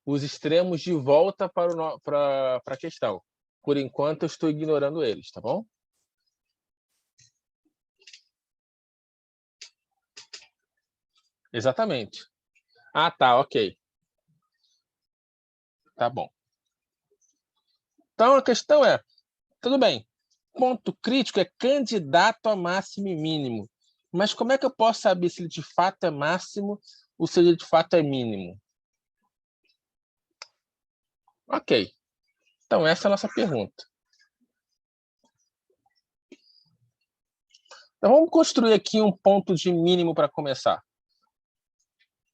os extremos de volta para a questão. Por enquanto, eu estou ignorando eles, tá bom? Exatamente. Ah, tá, ok. Tá bom. Então, a questão é, tudo bem, ponto crítico é candidato a máximo e mínimo. Mas como é que eu posso saber se ele de fato é máximo ou se ele de fato é mínimo? Ok. Então, essa é a nossa pergunta. Então, vamos construir aqui um ponto de mínimo para começar.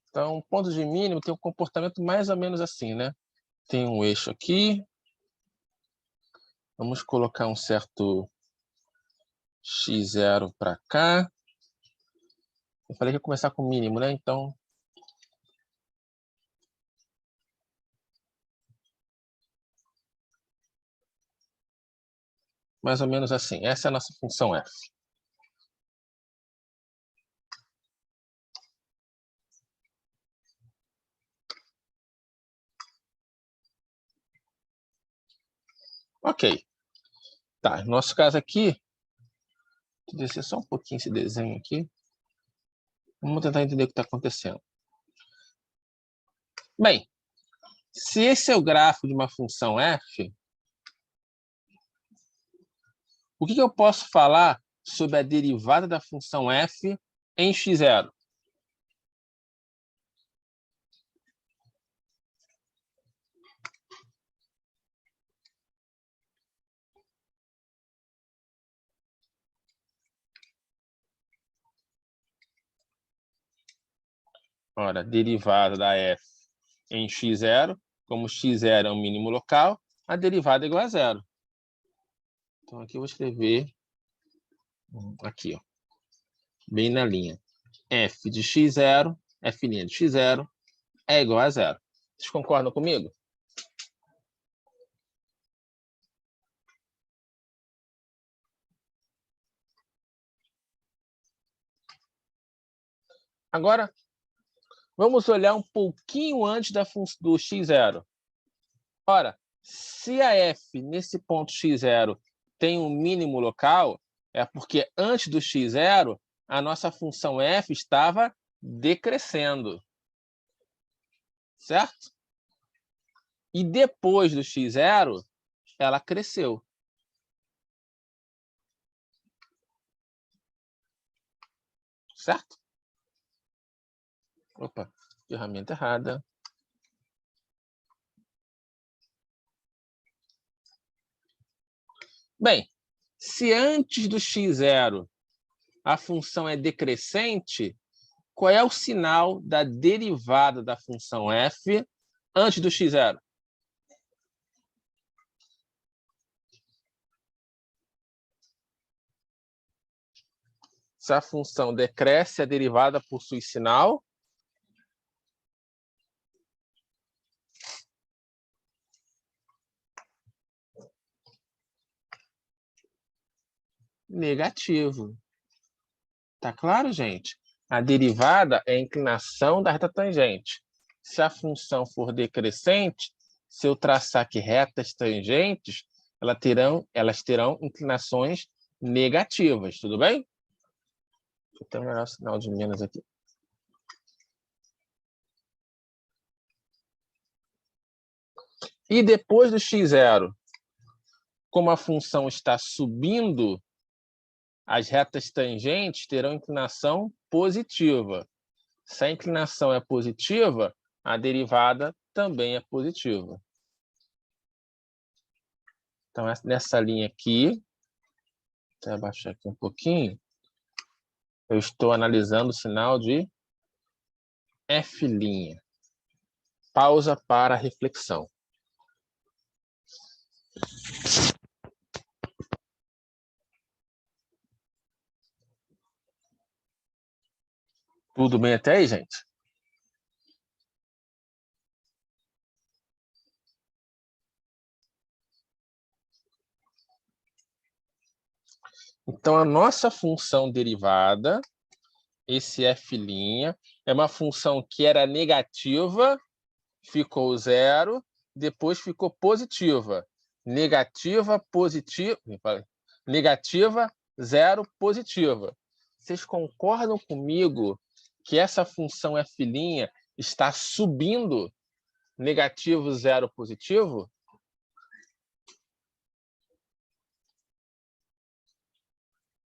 Então, um ponto de mínimo tem um comportamento mais ou menos assim, né? Tem um eixo aqui. Vamos colocar um certo x0 para cá. Eu falei que ia começar com o mínimo, né? Então, mais ou menos assim. Essa é a nossa função f. Ok. Tá, no nosso caso aqui, vou descer só um pouquinho esse desenho aqui. Vamos tentar entender o que está acontecendo. Bem, se esse é o gráfico de uma função f, o que eu posso falar sobre a derivada da função f em x0? Ora, derivada da f em x0, como x0 é um mínimo local, a derivada é igual a zero. Então, aqui eu vou escrever, aqui, ó, bem na linha. F de x0, f' de x0, é igual a zero. Vocês concordam comigo? Agora, vamos olhar um pouquinho antes do x0. Ora, se a f nesse ponto x0 tem um mínimo local, é porque antes do x0, a nossa função f estava decrescendo. Certo? E depois do x0, ela cresceu. Certo? Opa, ferramenta errada. Bem, se antes do x0 a função é decrescente, qual é o sinal da derivada da função f antes do x0? Se a função decresce, a derivada possui sinal negativo. Tá claro, gente? A derivada é a inclinação da reta tangente. Se a função for decrescente, se eu traçar aqui retas tangentes, elas terão inclinações negativas, tudo bem? Eu tenho o melhor sinal de menos aqui. E depois do x0, como a função está subindo, as retas tangentes terão inclinação positiva. Se a inclinação é positiva, a derivada também é positiva. Então, nessa linha aqui, vou abaixar aqui um pouquinho, eu estou analisando o sinal de F'. Pausa para reflexão. Tudo bem até aí, gente? Então, a nossa função derivada, esse F', é uma função que era negativa, ficou 0, depois ficou positiva. Negativa, positiva, negativa, 0, positiva. Vocês concordam comigo que essa função F' está subindo negativo, 0, positivo?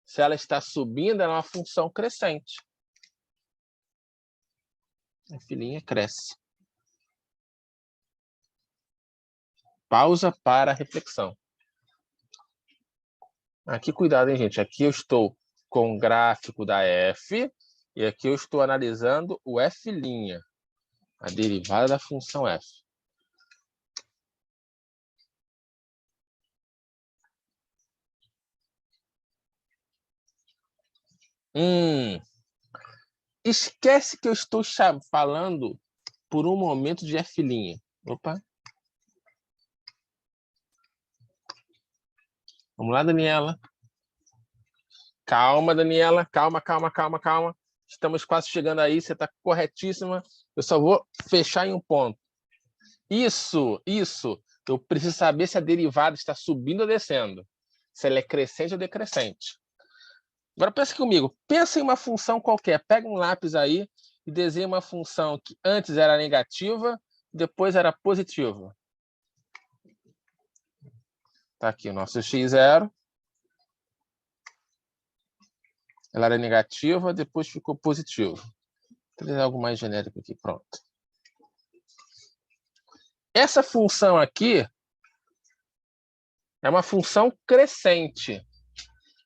Se ela está subindo, ela é uma função crescente. F' cresce. Pausa para reflexão. Aqui, cuidado, hein, gente? Aqui eu estou com o gráfico da F e aqui eu estou analisando o F', a derivada da função F. Esquece que eu estou falando por um momento de F'. Opa. Vamos lá, Daniela. Calma, Daniela. Calma, calma, calma, calma. Estamos quase chegando aí. Você está corretíssima. Eu só vou fechar em um ponto. Isso. Eu preciso saber se a derivada está subindo ou descendo. Se ela é crescente ou decrescente. Agora pensa comigo. Pensa em uma função qualquer. Pega um lápis aí e desenha uma função que antes era negativa, depois era positiva. Está aqui o nosso x0. Ela era negativa, depois ficou positiva. Vou trazer algo mais genérico aqui, pronto. Essa função aqui é uma função crescente.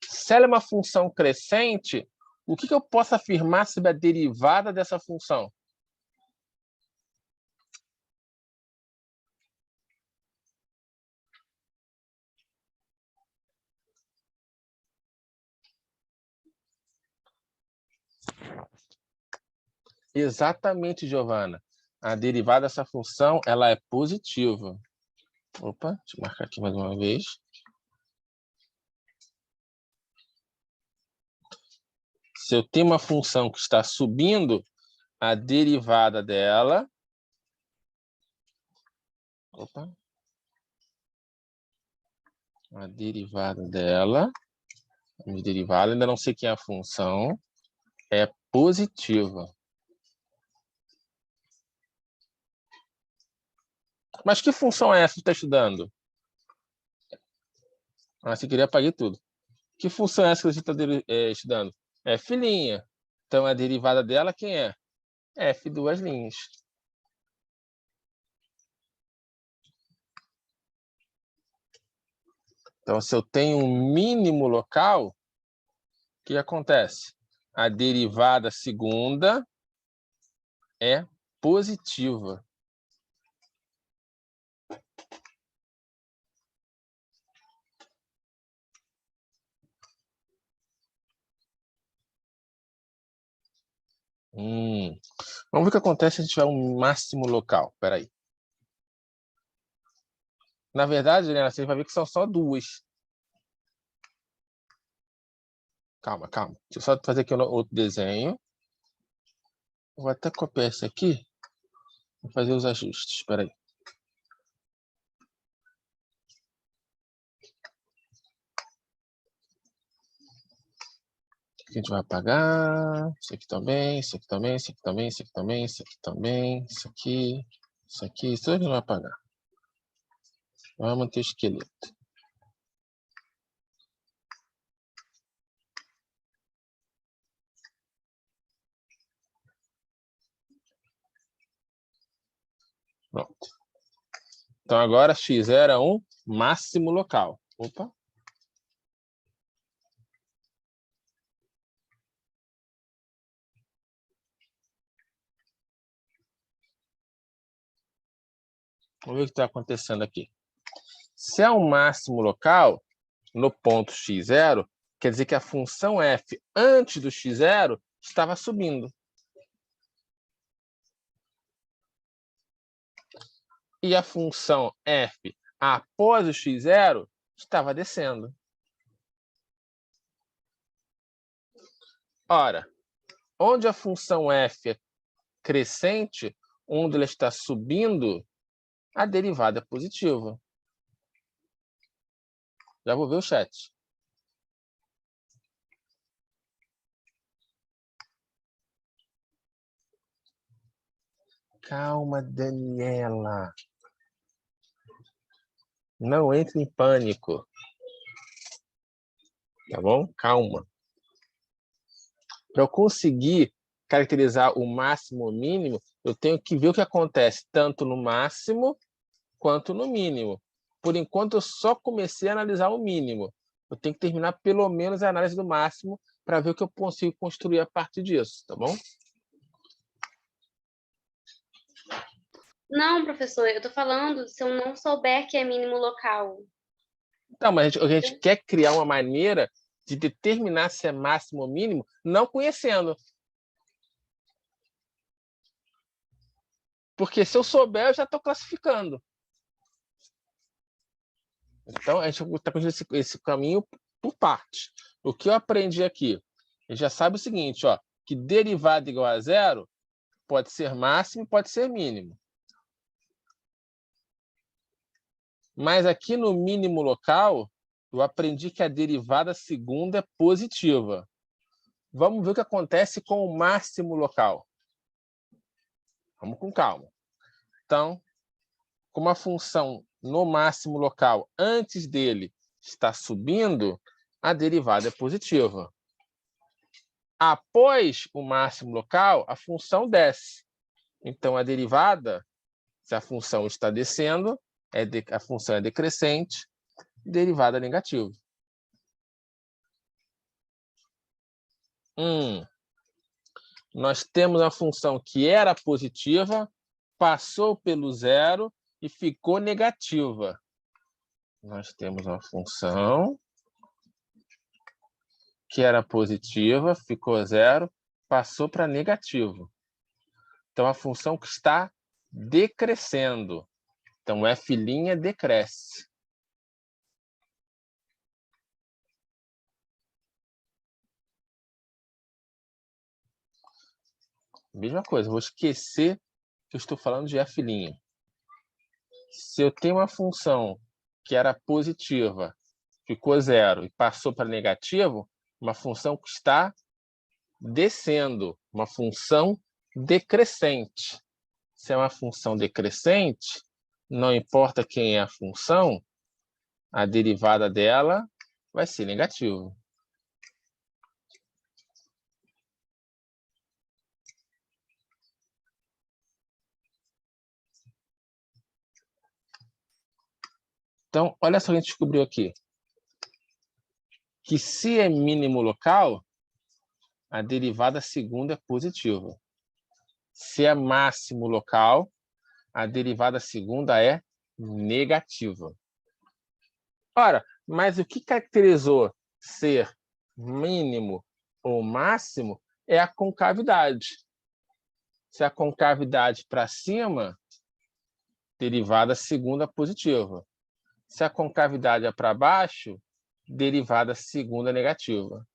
Se ela é uma função crescente, o que eu posso afirmar sobre a derivada dessa função? Exatamente, Giovana. A derivada dessa função ela é positiva. Opa, deixa eu marcar aqui mais uma vez. Se eu tenho uma função que está subindo, a derivada dela... Opa. A derivada dela... Vamos derivar, ainda não sei quem é a função. É positiva. Mas que função é essa que você está estudando? Ah, você queria apagar tudo. Que função é essa que você está estudando? É F'. Então, a derivada dela, quem é? F duas linhas. Então, se eu tenho um mínimo local, o que acontece? A derivada segunda é positiva. Vamos ver o que acontece se a gente tiver um máximo local. Espera aí. Na verdade, Helena, você vai ver que são só duas. Calma, calma. Deixa eu só fazer aqui outro desenho. Vou até copiar esse aqui e fazer os ajustes. Espera aí. aqui a gente vai apagar. Isso aqui também, isso aqui também, isso aqui também, isso aqui também, isso aqui também, isso aqui, isso aqui, isso aqui a gente vai apagar. Vamos manter o esqueleto. Pronto. Então agora x era um máximo local. Opa. Vamos ver o que está acontecendo aqui. Se é um máximo local, no ponto x0, quer dizer que a função f antes do x0 estava subindo. E a função f após o x0 estava descendo. Ora, onde a função f é crescente, onde ela está subindo, a derivada é positiva. Já vou ver o chat. Calma, Daniela. Não entre em pânico. Tá bom? Calma. Para eu conseguir caracterizar o máximo e o mínimo, eu tenho que ver o que acontece tanto no máximo quanto no mínimo. Por enquanto, eu só comecei a analisar o mínimo. Eu tenho que terminar pelo menos a análise do máximo para ver o que eu consigo construir a partir disso, tá bom? Não, professor, eu tô falando se eu não souber que é mínimo local. Então, mas a gente quer criar uma maneira de determinar se é máximo ou mínimo, não conhecendo. Porque se eu souber, eu já estou classificando. Então, a gente está com esse caminho por parte. O que eu aprendi aqui? A gente já sabe o seguinte, ó, que derivada igual a zero pode ser máximo e pode ser mínimo. Mas aqui no mínimo local, eu aprendi que a derivada segunda é positiva. Vamos ver o que acontece com o máximo local. Vamos com calma. Então, como a função no máximo local, antes dele, está subindo, a derivada é positiva. Após o máximo local, a função desce. Então, a derivada, se a função está descendo, a função é decrescente, derivada negativa. Nós temos a função que era positiva, passou pelo zero e ficou negativa. Nós temos uma função que era positiva, ficou zero, passou para negativo. Então, a função que está decrescendo. Então, f' decresce. Mesma coisa, vou esquecer que eu estou falando de f'. Se eu tenho uma função que era positiva, ficou zero e passou para negativo, uma função que está descendo, uma função decrescente. Se é uma função decrescente, não importa quem é a função, a derivada dela vai ser negativa. Então, olha só o que a gente descobriu aqui. Que se é mínimo local, a derivada segunda é positiva. Se é máximo local, a derivada segunda é negativa. Ora, mas o que caracterizou ser mínimo ou máximo é a concavidade. Se a concavidade para cima, derivada segunda positiva. Se a concavidade é para baixo, derivada segunda negativa.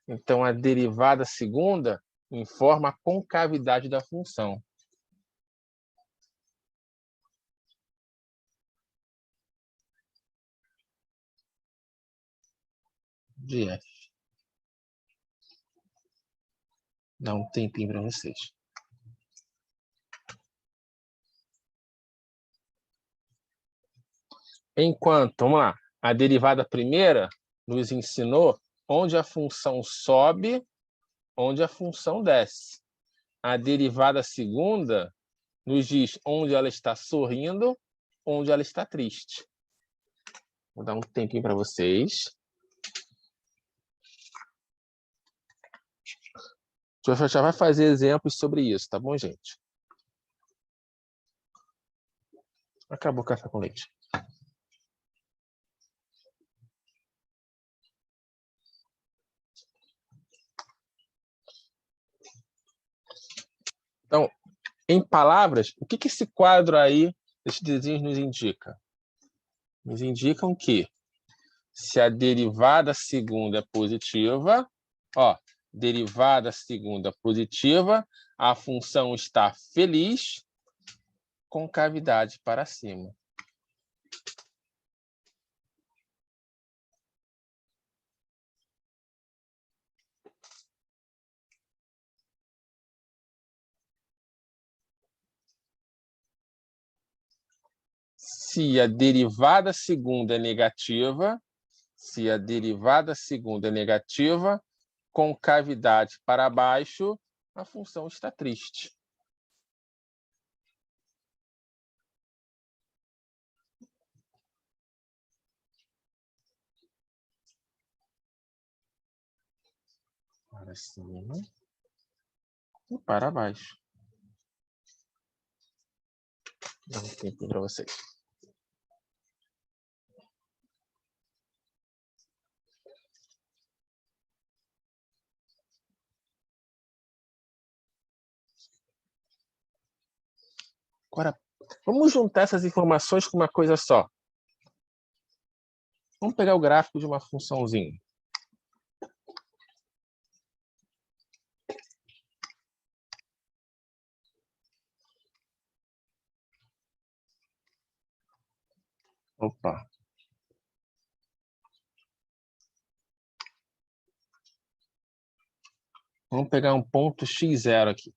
Então, a derivada segunda informa a concavidade da função. De f. Dá um tempinho para vocês. Enquanto, vamos lá, a derivada primeira nos ensinou onde a função sobe, onde a função desce. A derivada segunda nos diz onde ela está sorrindo, onde ela está triste. Vou dar um tempinho para vocês. A gente já vai fazer exemplos sobre isso, tá bom, gente? Acabou o café com leite. Então, em palavras, o que esse quadro aí, esses desenhos nos indica? Nos indicam que se a derivada segunda é positiva, ó, derivada segunda positiva, a função está feliz com cavidade para cima. Se a derivada segunda é negativa, com cavidade para baixo, a função está triste. Para cima e para baixo. Dá um tempo para vocês. Agora, vamos juntar essas informações com uma coisa só. Vamos pegar o gráfico de uma funçãozinha. Opa. Vamos pegar um ponto x0 aqui.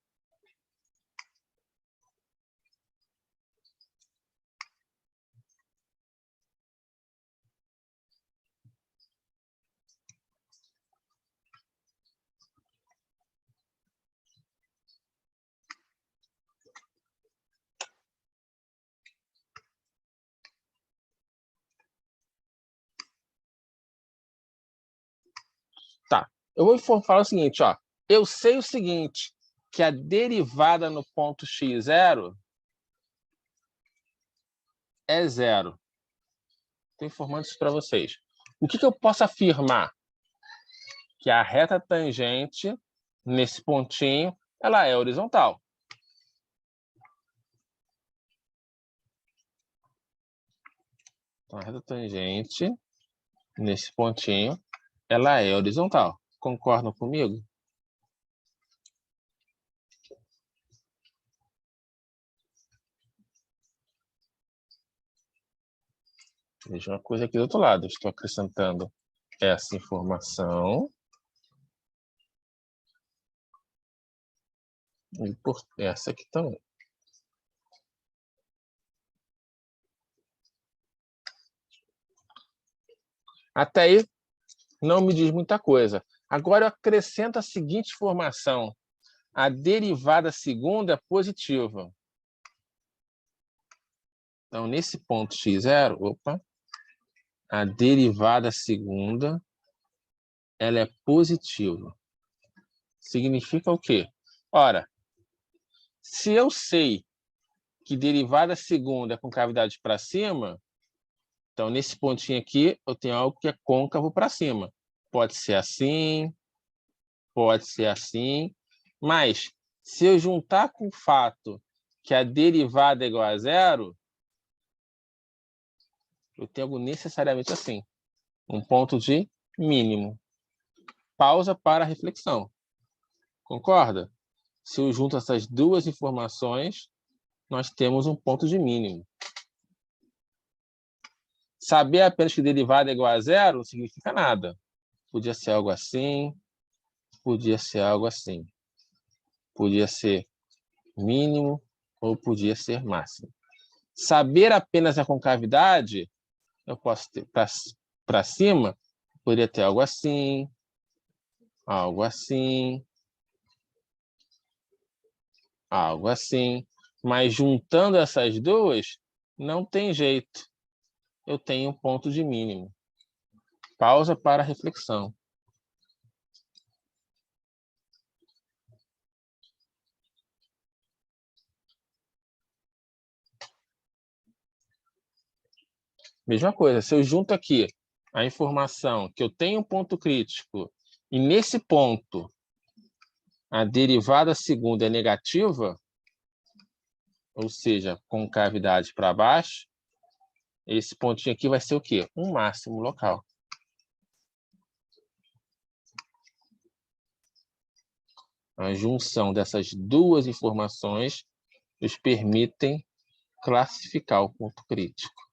Tá. Eu vou falar o seguinte, ó. Eu sei o seguinte, que a derivada no ponto x0 é 0. Estou informando isso para vocês. O que eu posso afirmar? Que a reta tangente, nesse pontinho, ela é horizontal. Então, a reta tangente, nesse pontinho, ela é horizontal. Concordam comigo? Veja uma coisa aqui do outro lado. Estou acrescentando essa informação. E por essa aqui também. Até aí, não me diz muita coisa. Agora eu acrescento a seguinte informação. A derivada segunda é positiva. Então, nesse ponto x0, opa, a derivada segunda ela é positiva. Significa o quê? Ora, se eu sei que derivada segunda é com cavidade para cima, então, nesse pontinho aqui, eu tenho algo que é côncavo para cima. Pode ser assim, mas se eu juntar com o fato que a derivada é igual a 0, eu tenho algo necessariamente assim. Um ponto de mínimo. Pausa para reflexão. Concorda? Se eu junto essas duas informações, nós temos um ponto de mínimo. Saber apenas que derivada é igual a 0 não significa nada. Podia ser algo assim, podia ser algo assim. Podia ser mínimo ou podia ser máximo. Saber apenas a concavidade, eu posso ter para cima, poderia ter algo assim, algo assim, algo assim. Mas juntando essas duas, não tem jeito. Eu tenho um ponto de mínimo. Pausa para reflexão. Mesma coisa, se eu junto aqui a informação que eu tenho um ponto crítico e nesse ponto a derivada segunda é negativa, ou seja, concavidade para baixo, esse pontinho aqui vai ser o quê? Um máximo local. A junção dessas duas informações nos permitem classificar o ponto crítico.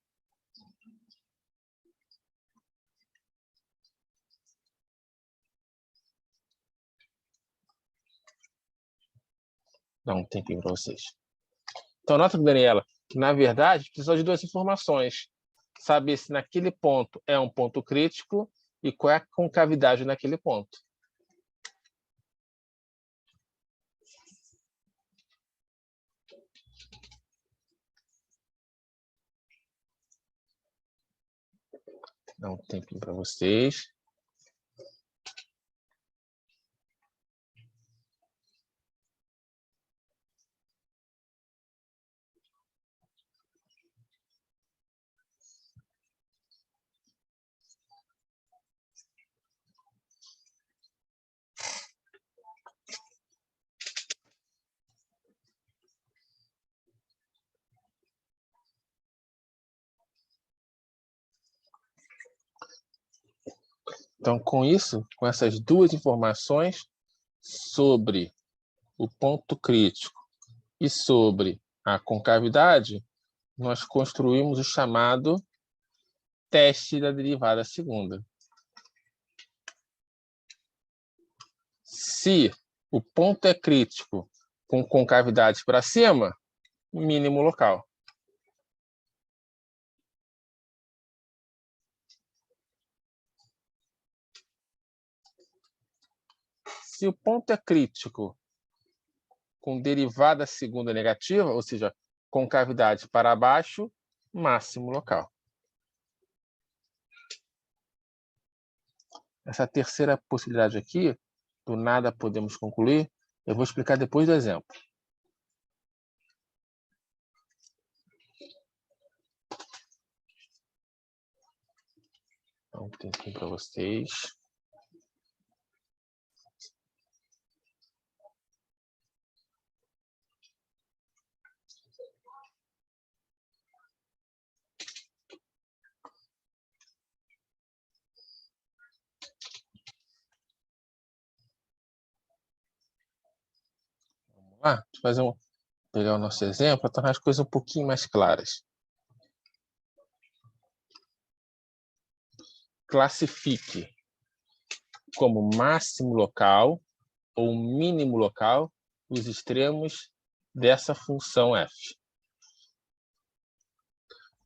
Dá um tempinho para vocês. Então, nota, Daniela, que na verdade precisa de duas informações. Saber se naquele ponto é um ponto crítico e qual é a concavidade naquele ponto. Dá um tempinho para vocês. Então, com isso, com essas duas informações sobre o ponto crítico e sobre a concavidade, nós construímos o chamado teste da derivada segunda. Se o ponto é crítico com concavidade para cima, mínimo local. Se o ponto é crítico com derivada segunda negativa, ou seja, concavidade para baixo, máximo local. Essa terceira possibilidade aqui, do nada podemos concluir, eu vou explicar depois do exemplo. Então, um tempinho para vocês. Vamos lá? Deixa eu pegar o nosso exemplo para tornar as coisas um pouquinho mais claras. Classifique como máximo local ou mínimo local os extremos dessa função f.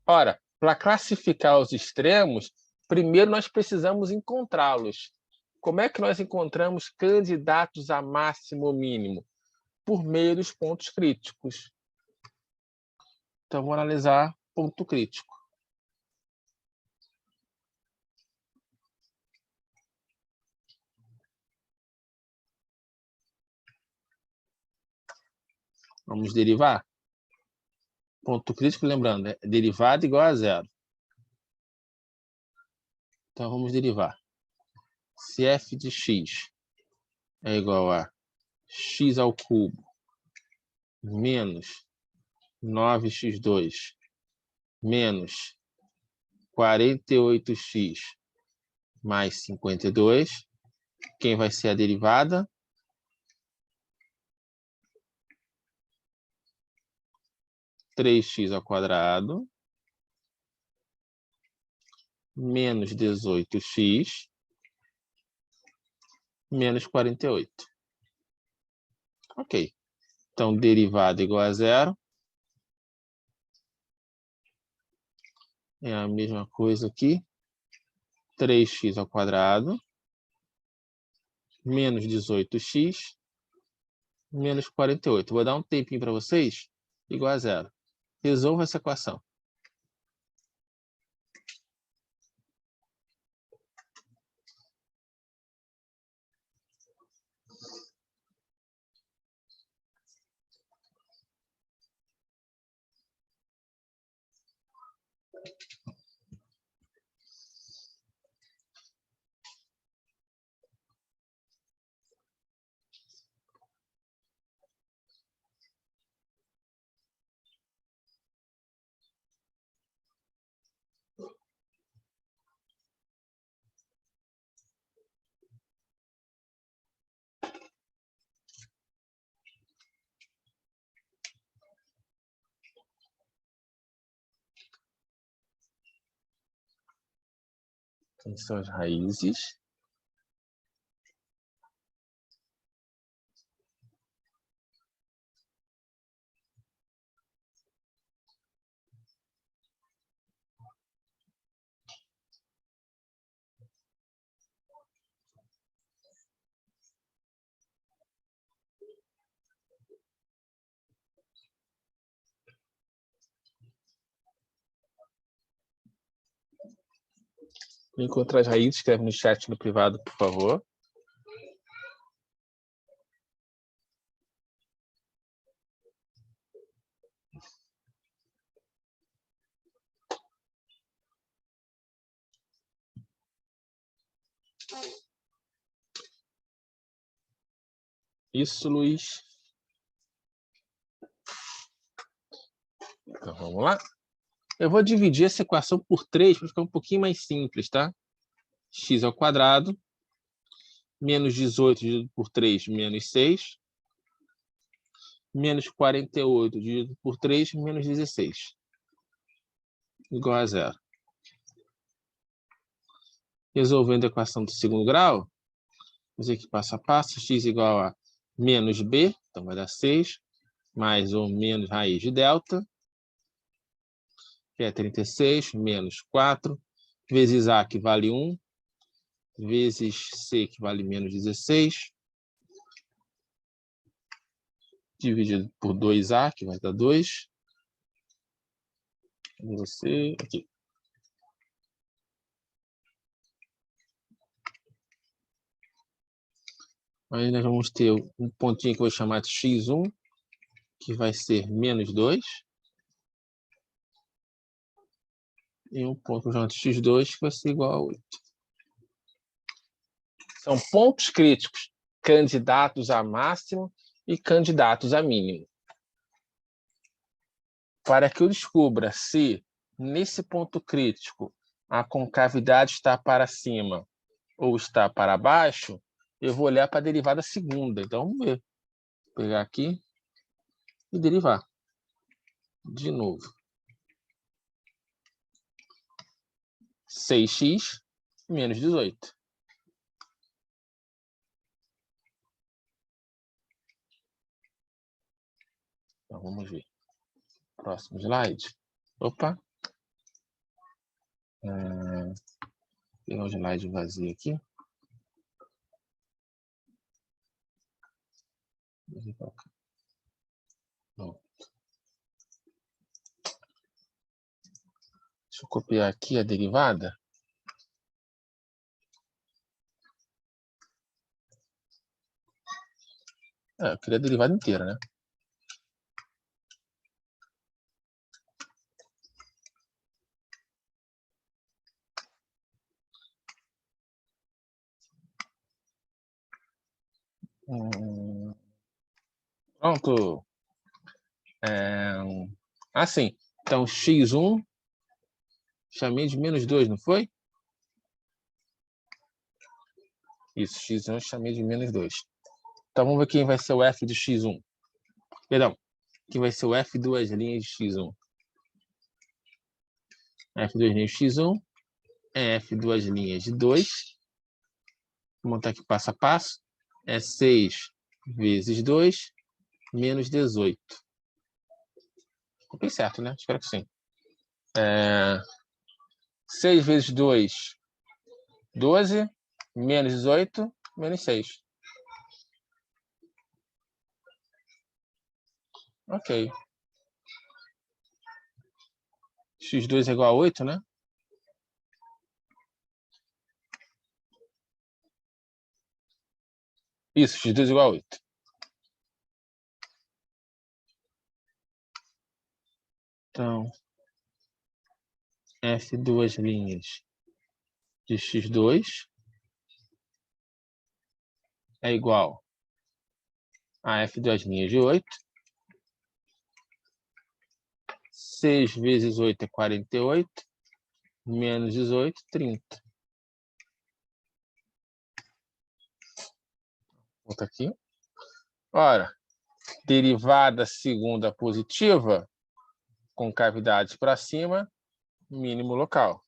Ora, para classificar os extremos, primeiro nós precisamos encontrá-los. Como é que nós encontramos candidatos a máximo ou mínimo? Por meio dos pontos críticos. Então, vamos analisar ponto crítico. Vamos derivar? Ponto crítico, lembrando, é derivada igual a zero. Então, vamos derivar. Se f de x é igual a x ao cubo menos 9x2 menos 48x mais 52, quem vai ser a derivada? Três x ao quadrado menos 18x menos 48. Ok. Então, derivada igual a zero. É a mesma coisa aqui. 3x ao quadrado menos 18x menos 48. Vou dar um tempinho para vocês, igual a zero. Resolva essa equação. Então, são as raízes. Para encontrar as raízes, escreve no chat no privado, por favor. Isso, Luiz. Então, vamos lá. Eu vou dividir essa equação por 3 para ficar um pouquinho mais simples, tá? X ao quadrado menos 18 dividido por 3, menos 6. Menos 48 dividido por 3, menos 16. Igual a zero. Resolvendo a equação do segundo grau, vamos aqui passo a passo. X igual a menos B, então vai dar 6, mais ou menos raiz de delta, que é 36, menos 4, vezes A, que vale 1, vezes C, que vale menos 16, dividido por 2A, que vai dar 2. Você, aqui. Aí nós vamos ter um pontinho que eu vou chamar de x1, que vai ser menos 2. E um ponto que eu chamo de x2, que vai ser igual a 8. São pontos críticos, candidatos a máximo e candidatos a mínimo. Para que eu descubra se, nesse ponto crítico, a concavidade está para cima ou está para baixo, eu vou olhar para a derivada segunda. Então, vamos ver. Vou pegar aqui e derivar. De novo. 6x menos 18. Então, vamos ver. Próximo slide. Opa. Vou pegar o slide vazio aqui. Deixa eu copiar aqui a derivada. Eu queria a derivada inteira, né? Pronto. Assim, então x1 chamei de menos 2, não foi? Isso, x1 chamei de menos 2. Então vamos ver quem vai ser o f de x1. Perdão, quem vai ser o f duas linhas de x1. F duas linhas de x1 é f duas linhas de 2. Vou montar aqui passo a passo. É 6 vezes 2 menos 18. Copiei certo, né? Espero que sim. 6 vezes 2, 12, menos 18, menos 6. Ok. x2 é igual a 8, né? Isso, x2 é igual a 8. Então, F2 linhas de x2 é igual a F2 linhas de 8. 6 vezes 8 é 48, menos 18, 30. Volta aqui. Ora, derivada segunda positiva, com cavidade para cima, mínimo local.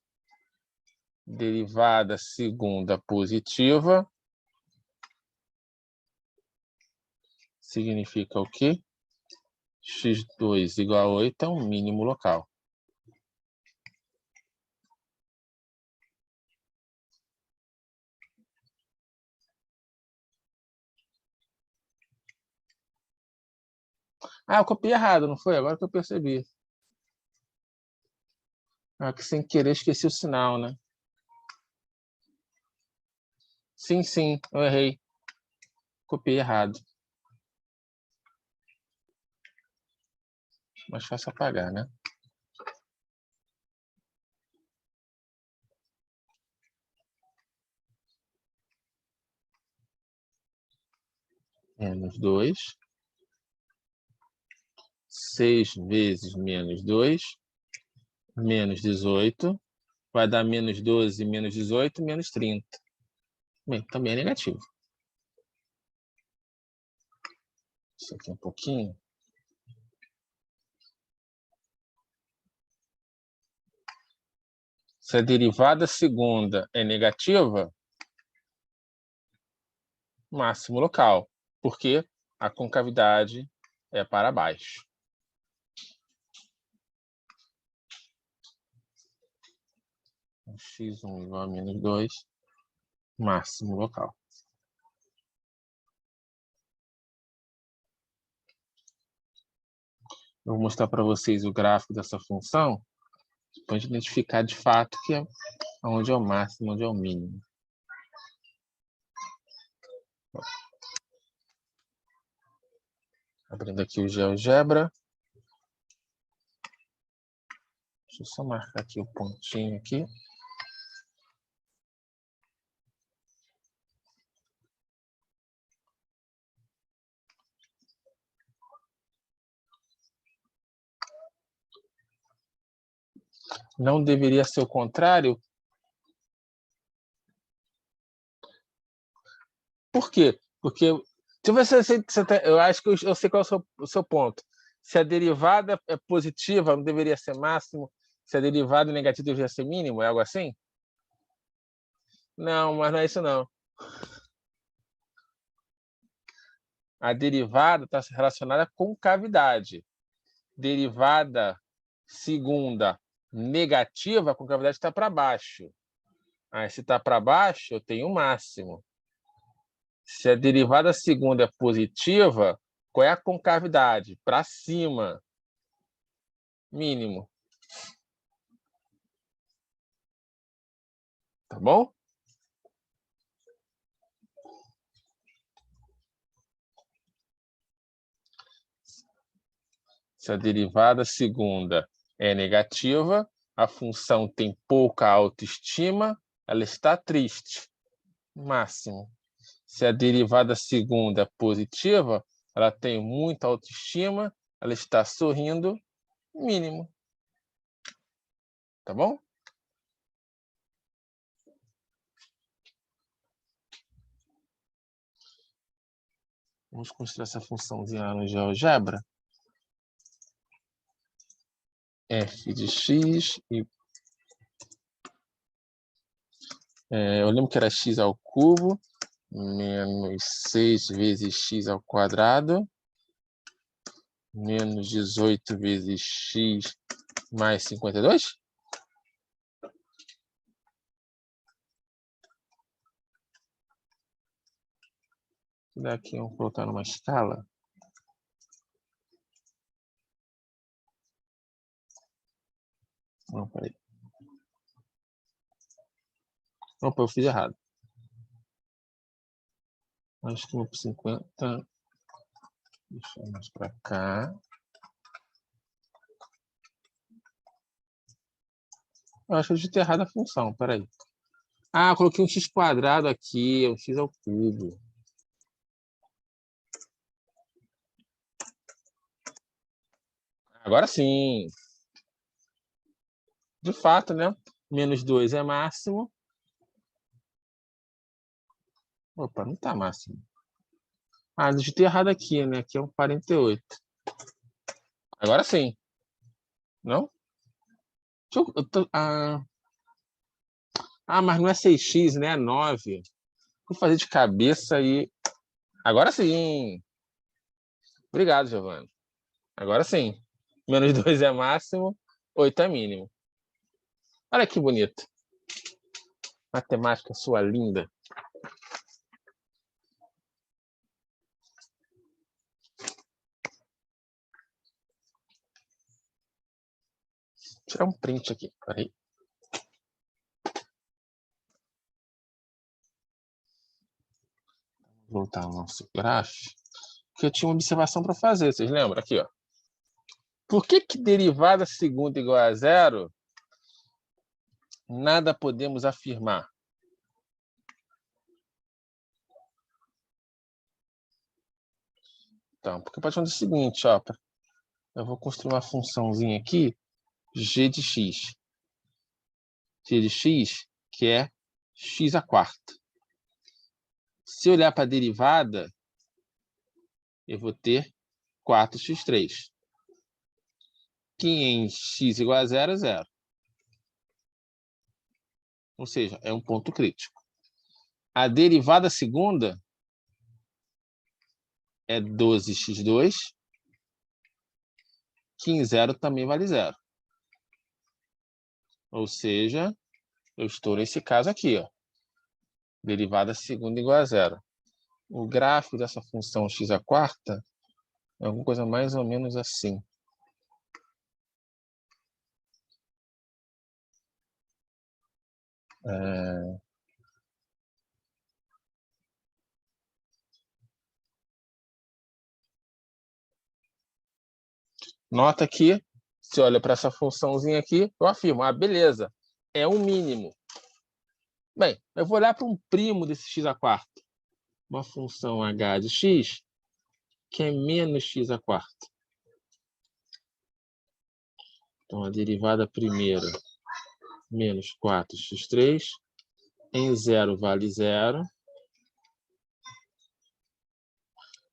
Derivada segunda positiva significa o quê? x2 igual a 8 é um mínimo local. Ah, eu copiei errado, não foi? Agora que eu percebi. Ah, que sem querer esqueci o sinal, né? Sim, eu errei. Copiei errado. Mais fácil apagar, né? Menos 2. 6 vezes menos 2, menos 18. Vai dar menos 12, menos 18, menos 30. Bem, também é negativo. Isso aqui um pouquinho. Se a derivada segunda é negativa, máximo local, porque a concavidade é para baixo. x1 igual a menos 2, máximo local. Eu vou mostrar para vocês o gráfico dessa função, para a gente identificar de fato que é onde é o máximo, onde é o mínimo. Abrindo aqui o GeoGebra. Deixa eu só marcar aqui o pontinho aqui. Não deveria ser o contrário? Por quê? Porque eu acho que eu sei qual é o seu ponto. Se a derivada é positiva, não deveria ser máximo. Se a derivada é negativa, deveria ser mínimo. É algo assim? Não, mas não é isso não. A derivada está relacionada com cavidade. Derivada segunda negativa, a concavidade está para baixo. Aí, se está para baixo, eu tenho o máximo. Se a derivada segunda é positiva, qual é a concavidade? Para cima. Mínimo. Tá bom? Se a derivada segunda é negativa, a função tem pouca autoestima, ela está triste. Máximo. Se a derivada segunda é positiva, ela tem muita autoestima, ela está sorrindo. Mínimo. Tá bom? Vamos construir essa funçãozinha no GeoGebra. F de x e... eu lembro que era x ao cubo, menos 6 vezes x ao quadrado, Menos 18 vezes x mais 52? Daqui vamos colocar numa escala. Não, peraí. Opa, eu fiz errado. Acho que vou para 50. Deixamos para cá. Eu acho que eu digitei errado a função, peraí. Ah, eu coloquei um x² aqui, um x ao cubo. Agora sim. De fato, né? Menos 2 é máximo. Opa, não tá máximo. Ah, digitei errado aqui, né? Aqui é um 48. Agora sim. Não? Mas não é 6x, né? É 9. Vou fazer de cabeça e... Agora sim. Obrigado, Giovanni. Agora sim. Menos 2 é máximo, 8 é mínimo. Olha que bonito. Matemática sua linda. Vou tirar um print aqui. Peraí. Vou voltar ao nosso gráfico. Porque eu tinha uma observação para fazer. Vocês lembram? Aqui, ó. Por que derivada segunda igual a zero? Nada podemos afirmar. Então, porque pode fazer o seguinte, ó. Eu vou construir uma funçãozinha aqui, g de x. G de x, que é x². Se eu olhar para a derivada, eu vou ter 4x3. Que em x igual a zero é zero. Ou seja, é um ponto crítico. A derivada segunda é 12x2, que em zero também vale zero. Ou seja, eu estou nesse caso aqui, ó. Derivada segunda igual a zero. O gráfico dessa função x² é alguma coisa mais ou menos assim. Nota que, se olha para essa funçãozinha aqui, eu afirmo, beleza, é um mínimo. Bem, eu vou olhar para um primo desse x². Uma função h de x, que é menos x². Então, a derivada primeira, menos 4x3, em zero vale zero.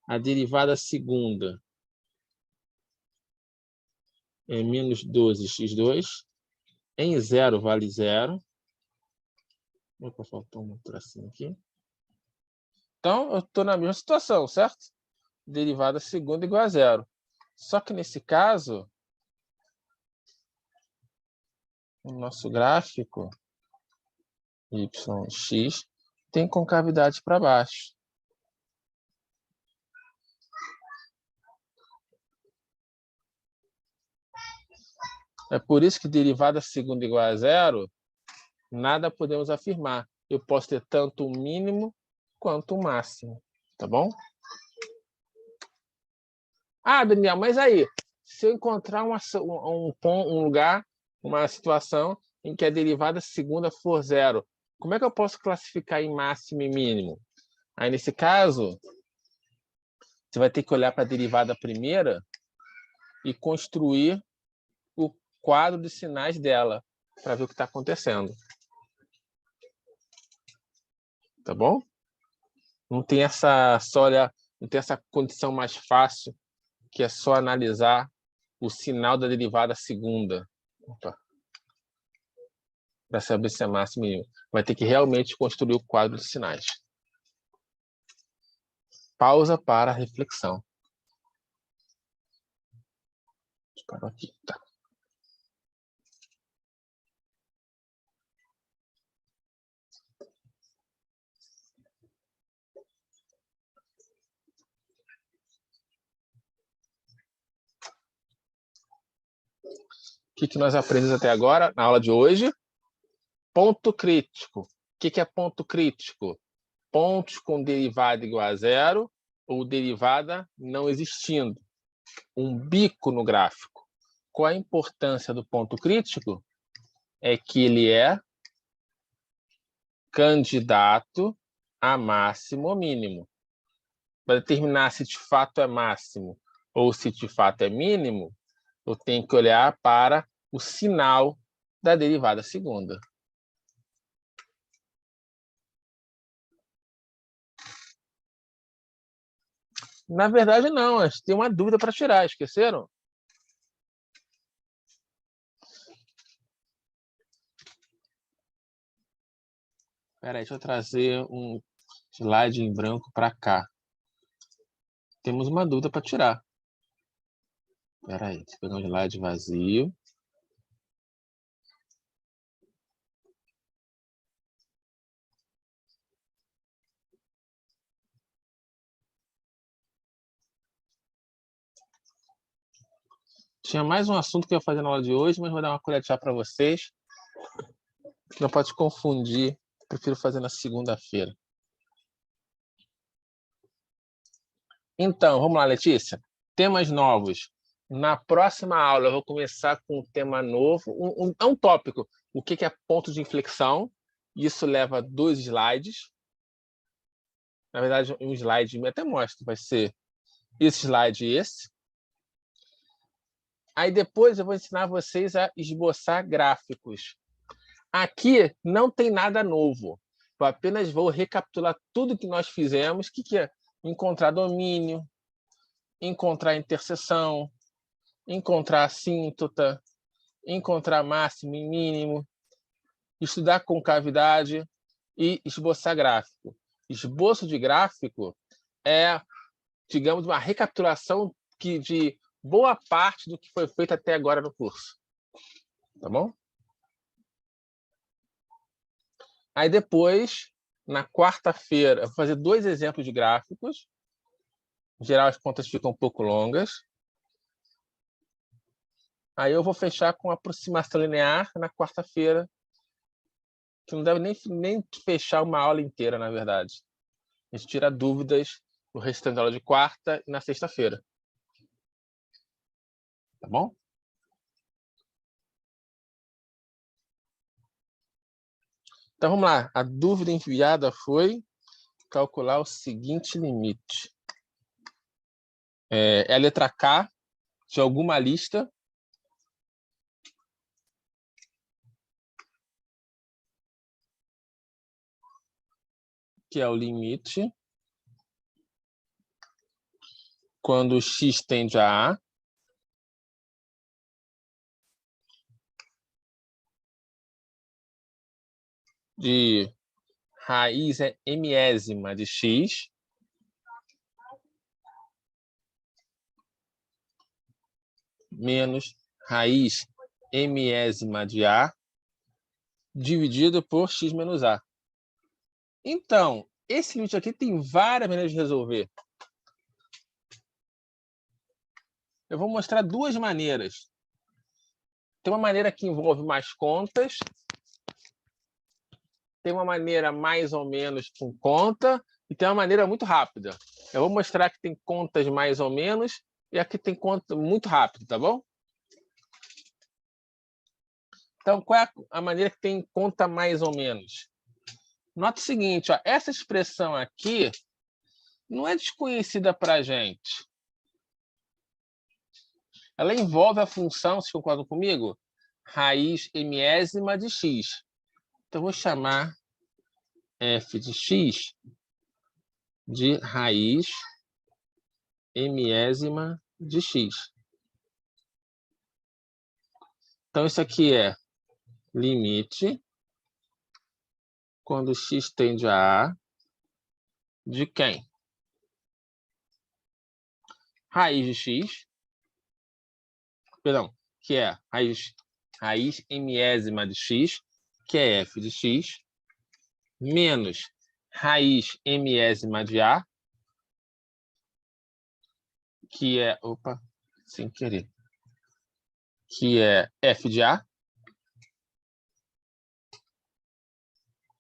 A derivada segunda é menos 12x2, em zero vale zero. Opa, faltou um tracinho aqui. Então, eu estou na mesma situação, certo? Derivada segunda igual a zero. Só que nesse caso, o nosso gráfico yx tem concavidade para baixo. É por isso que derivada segunda igual a zero, nada podemos afirmar. Eu posso ter tanto o mínimo quanto o máximo. Tá bom? Daniel, mas aí, se eu encontrar um lugar, uma situação em que a derivada segunda for zero, como é que eu posso classificar em máximo e mínimo? Aí, nesse caso, você vai ter que olhar para a derivada primeira e construir o quadro de sinais dela para ver o que está acontecendo. Tá bom? Não tem não tem essa condição mais fácil, que é só analisar o sinal da derivada segunda. Para saber se é máximo e mínimo. Vai ter que realmente construir o quadro de sinais. Pausa para reflexão. Parou aqui, tá. O que nós aprendemos até agora na aula de hoje? Ponto crítico. O que é ponto crítico? Pontos com derivada igual a zero ou derivada não existindo. Um bico no gráfico. Qual a importância do ponto crítico? É que ele é candidato a máximo ou mínimo. Para determinar se de fato é máximo ou se de fato é mínimo, eu tenho que olhar para o sinal da derivada segunda. Na verdade, não. A gente tem uma dúvida para tirar. Esqueceram? Espera aí, deixa eu trazer um slide em branco para cá. Temos uma dúvida para tirar. Espera aí, deixa eu pegar um slide vazio. Tinha mais um assunto que eu ia fazer na aula de hoje, mas vou dar uma colher de chá para vocês. Não pode confundir. Prefiro fazer na segunda-feira. Então, vamos lá, Letícia. Temas novos. Na próxima aula, eu vou começar com um tema novo. É um tópico. O que é ponto de inflexão? Isso leva 2 slides. Na verdade, um slide, eu até mostro. Vai ser esse slide e esse. Aí depois eu vou ensinar vocês a esboçar gráficos. Aqui não tem nada novo. Eu apenas vou recapitular tudo que nós fizemos. O que é? Encontrar domínio, encontrar interseção, encontrar assíntota, encontrar máximo e mínimo, estudar concavidade e esboçar gráfico. Esboço de gráfico é, digamos, uma recapitulação de boa parte do que foi feito até agora no curso. Tá bom? Aí depois, na quarta-feira, eu vou fazer 2 exemplos de gráficos. Em geral, as contas ficam um pouco longas. Aí eu vou fechar com aproximação linear na quarta-feira, que não deve nem fechar uma aula inteira, na verdade. A gente tira dúvidas no restante da aula de quarta e na sexta-feira. Tá bom? Então, vamos lá. A dúvida enviada foi calcular o seguinte limite. É a letra K de alguma lista que é o limite quando x tende a de raiz mésima de x menos raiz mésima de a dividido por x menos a. Então, esse limite aqui tem várias maneiras de resolver. Eu vou mostrar 2 maneiras. Tem uma maneira que envolve mais contas. Tem uma maneira mais ou menos com conta. E tem uma maneira muito rápida. Eu vou mostrar que tem contas mais ou menos. E aqui tem conta muito rápido, tá bom? Então, qual é a maneira que tem conta mais ou menos? Nota o seguinte, ó, essa expressão aqui não é desconhecida para a gente. Ela envolve a função, vocês concordam comigo? Raiz mésima de x. Então, eu vou chamar f de x de raiz mésima de x. Então, isso aqui é limite quando x tende a A de quem? Raiz de x perdão, que é raiz mésima de x, que é f de x, menos raiz mésima de a, que é, opa, sem querer, que é f de a,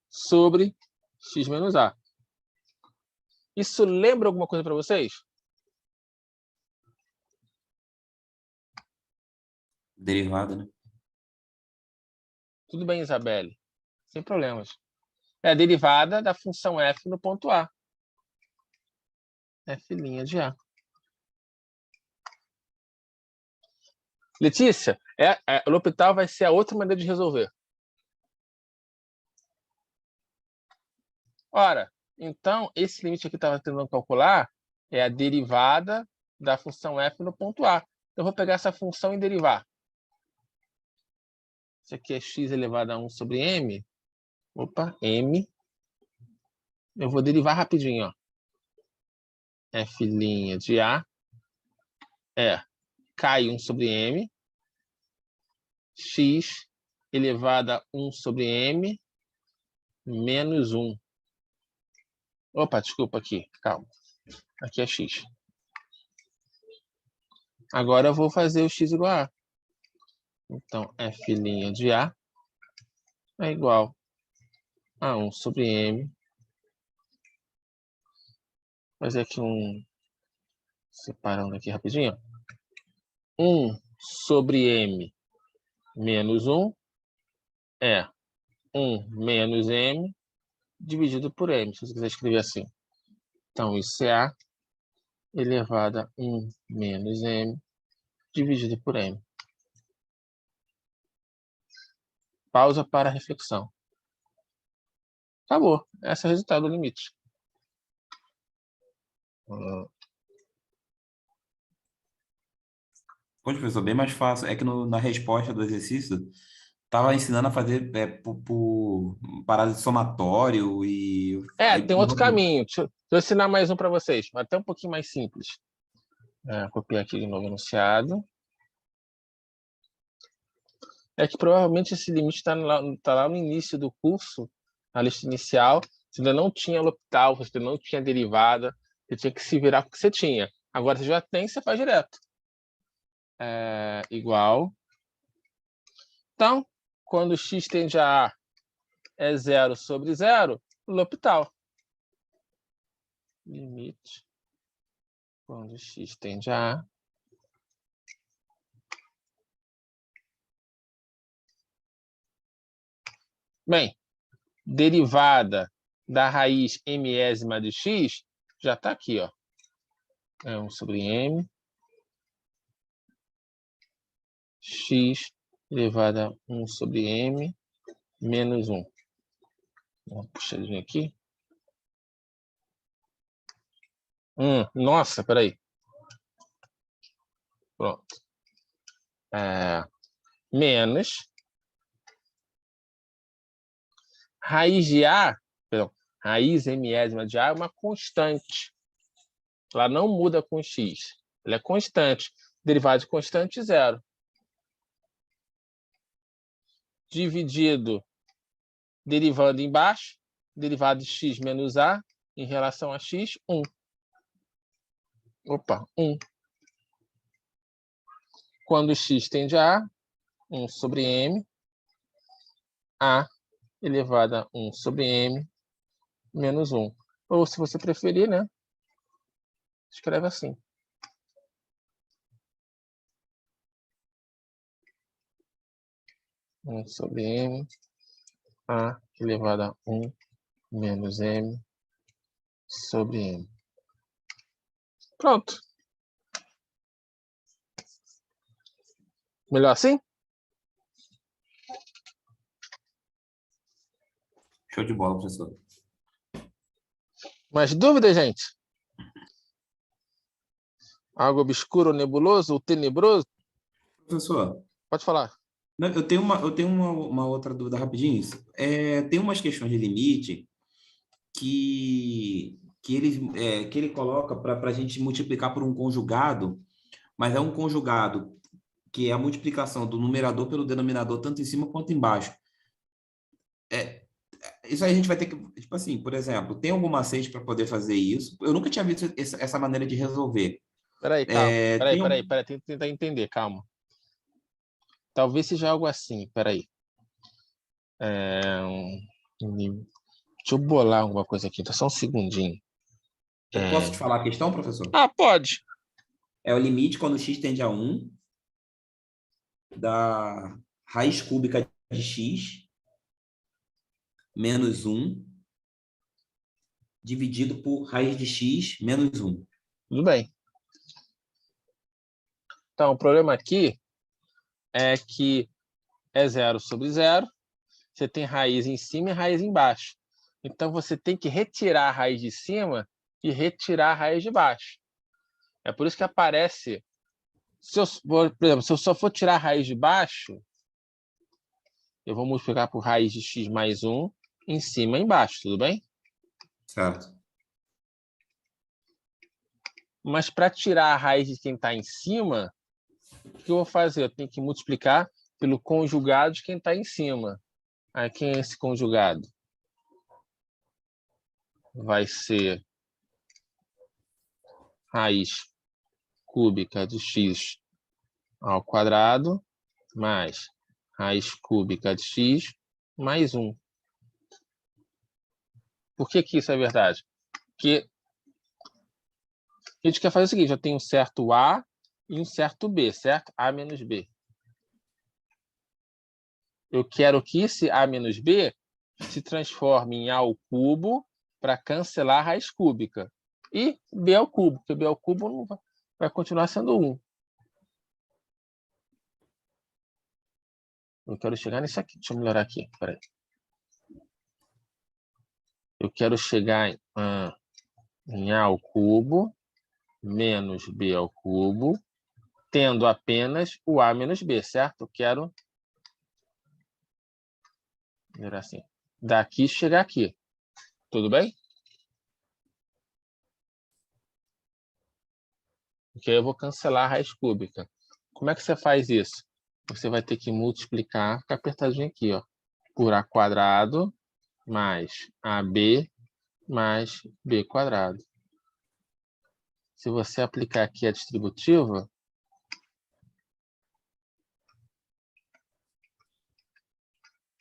sobre x menos a. Isso lembra alguma coisa para vocês? Derivada, né? Tudo bem, Isabelle. Sem problemas. É a derivada da função f no ponto A. F' de A. Letícia, o L'Hopital vai ser a outra maneira de resolver. Ora, então, esse limite aqui que estava tentando calcular é a derivada da função f no ponto A. Eu vou pegar essa função e derivar. Isso aqui é x elevado a 1 sobre m. Opa, m. Eu vou derivar rapidinho, ó. F' de A é cai 1 sobre m, x elevado a 1 sobre m, menos 1. Opa, desculpa aqui, calma. Aqui é x. Agora eu vou fazer o x igual a. Então, f' de A é igual a 1 sobre m. Vou fazer aqui separando aqui rapidinho. 1 sobre m menos 1 é 1 menos m dividido por m, se você quiser escrever assim. Então, isso é A elevado a 1 menos m dividido por m. Pausa para reflexão. Acabou. Esse é o resultado do limite. Poxa, professor, bem mais fácil. É que na resposta do exercício, estava ensinando a fazer por parada de somatório e... aí, Tem outro caminho. Deixa eu ensinar mais um para vocês. Até um pouquinho mais simples. Copiar aqui de novo o enunciado. É que provavelmente esse limite está lá no início do curso, na lista inicial. Você ainda não tinha L'Hopital, você ainda não tinha derivada, você tinha que se virar com o que você tinha. Agora você já tem, você faz direto. Igual. Então, quando x tende a A é 0 sobre 0, L'Hopital. Limite. Quando x tende a A. Bem, derivada da raiz mésima de x já está aqui, ó. É 1 sobre m. X elevado a 1 sobre m menos 1. Dá uma puxadinha aqui. Nossa, peraí. Pronto. Menos raiz de A, perdão, raiz mésima de A é uma constante. Ela não muda com x. Ela é constante. Derivada de constante, 0. Dividido, derivando embaixo, derivada de x menos A em relação a x, 1. Opa, 1. Quando x tende a A, 1 sobre m, A elevado a 1 sobre m menos 1. Ou, se você preferir, né? Escreve assim. Sobre m, A elevado a 1 menos m sobre m. Pronto. Melhor assim? Show de bola, professor. Mais dúvidas, gente? Algo obscuro, nebuloso ou tenebroso? Professor, Pode falar. eu tenho uma outra dúvida rapidinho. Tem umas questões de limite que ele coloca para a gente multiplicar por um conjugado, mas é um conjugado que é a multiplicação do numerador pelo denominador, tanto em cima quanto embaixo. Isso aí a gente vai ter que, tipo assim, por exemplo, tem algum macete para poder fazer isso? Eu nunca tinha visto essa maneira de resolver. Peraí, calma. Tem Peraí. Tenta tentar entender, calma. Talvez seja algo assim, peraí. Deixa eu bolar alguma coisa aqui, tá só um segundinho. Eu posso te falar a questão, professor? Ah, pode. É o limite quando x tende a 1 da raiz cúbica de x menos 1 dividido por raiz de x menos 1. Tudo bem. Então, o problema aqui é que é 0 sobre 0. Você tem raiz em cima e raiz embaixo. Então, você tem que retirar a raiz de cima e retirar a raiz de baixo. É por isso que aparece... por exemplo, se eu só for tirar a raiz de baixo, eu vou multiplicar por raiz de x mais 1 em cima e embaixo, tudo bem? Certo. Mas para tirar a raiz de quem está em cima, o que eu vou fazer? Eu tenho que multiplicar pelo conjugado de quem está em cima. Aí, quem é esse conjugado? Vai ser raiz cúbica de x ao quadrado mais raiz cúbica de x mais 1. Por que isso é verdade? Porque a gente quer fazer o seguinte, eu tenho um certo A e um certo B, certo? A menos B. Eu quero que esse A menos B se transforme em A ao cubo para cancelar a raiz cúbica. E B ao cubo, porque B ao cubo não vai continuar sendo 1. Eu quero chegar nisso aqui. Deixa eu melhorar aqui. Peraí. Eu quero chegar em A ao cubo menos B ao cubo, tendo apenas o A menos B, certo? Eu quero assim, daqui chegar aqui. Tudo bem? Porque aí eu vou cancelar a raiz cúbica. Como é que você faz isso? Você vai ter que multiplicar, fica apertadinho aqui, ó, por A quadrado mais AB mais B quadrado. Se você aplicar aqui a distributiva,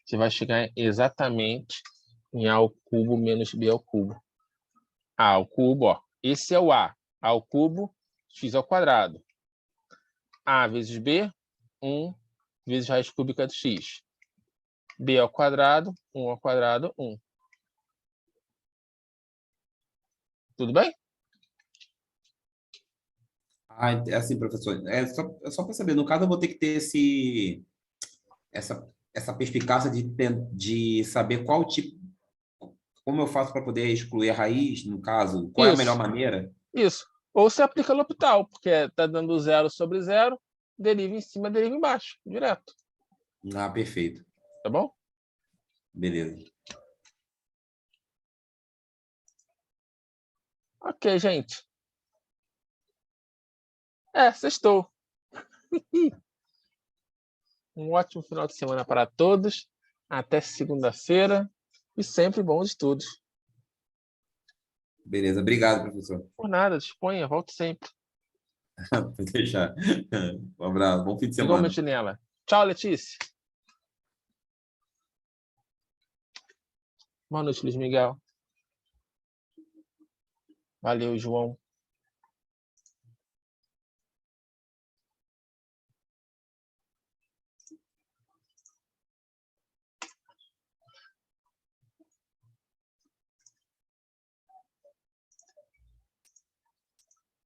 você vai chegar exatamente em A ao cubo menos B ao cubo. A ao cubo, ó, esse é o A. A ao cubo, x ao quadrado. A vezes B, 1 vezes raiz cúbica de x. B ao quadrado, 1 ao quadrado, 1. Tudo bem? É assim, professor. É só para saber. No caso, eu vou ter que ter essa perspicácia de saber qual tipo, como eu faço para poder excluir a raiz, no caso, qual é a melhor maneira? Isso. Ou você aplica L'Hopital, porque está dando 0 sobre 0, deriva em cima, deriva embaixo, direto. Ah, perfeito. Tá bom? Beleza. Ok, gente. Sextou. Um ótimo final de semana para todos. Até segunda-feira. E sempre bons estudos. Beleza. Obrigado, professor. Por nada, disponha, volte sempre. Vou deixar. Um abraço. Bom fim de semana. Igualmente nela. Tchau, Letícia. Boa noite, Luiz Miguel. Valeu, João.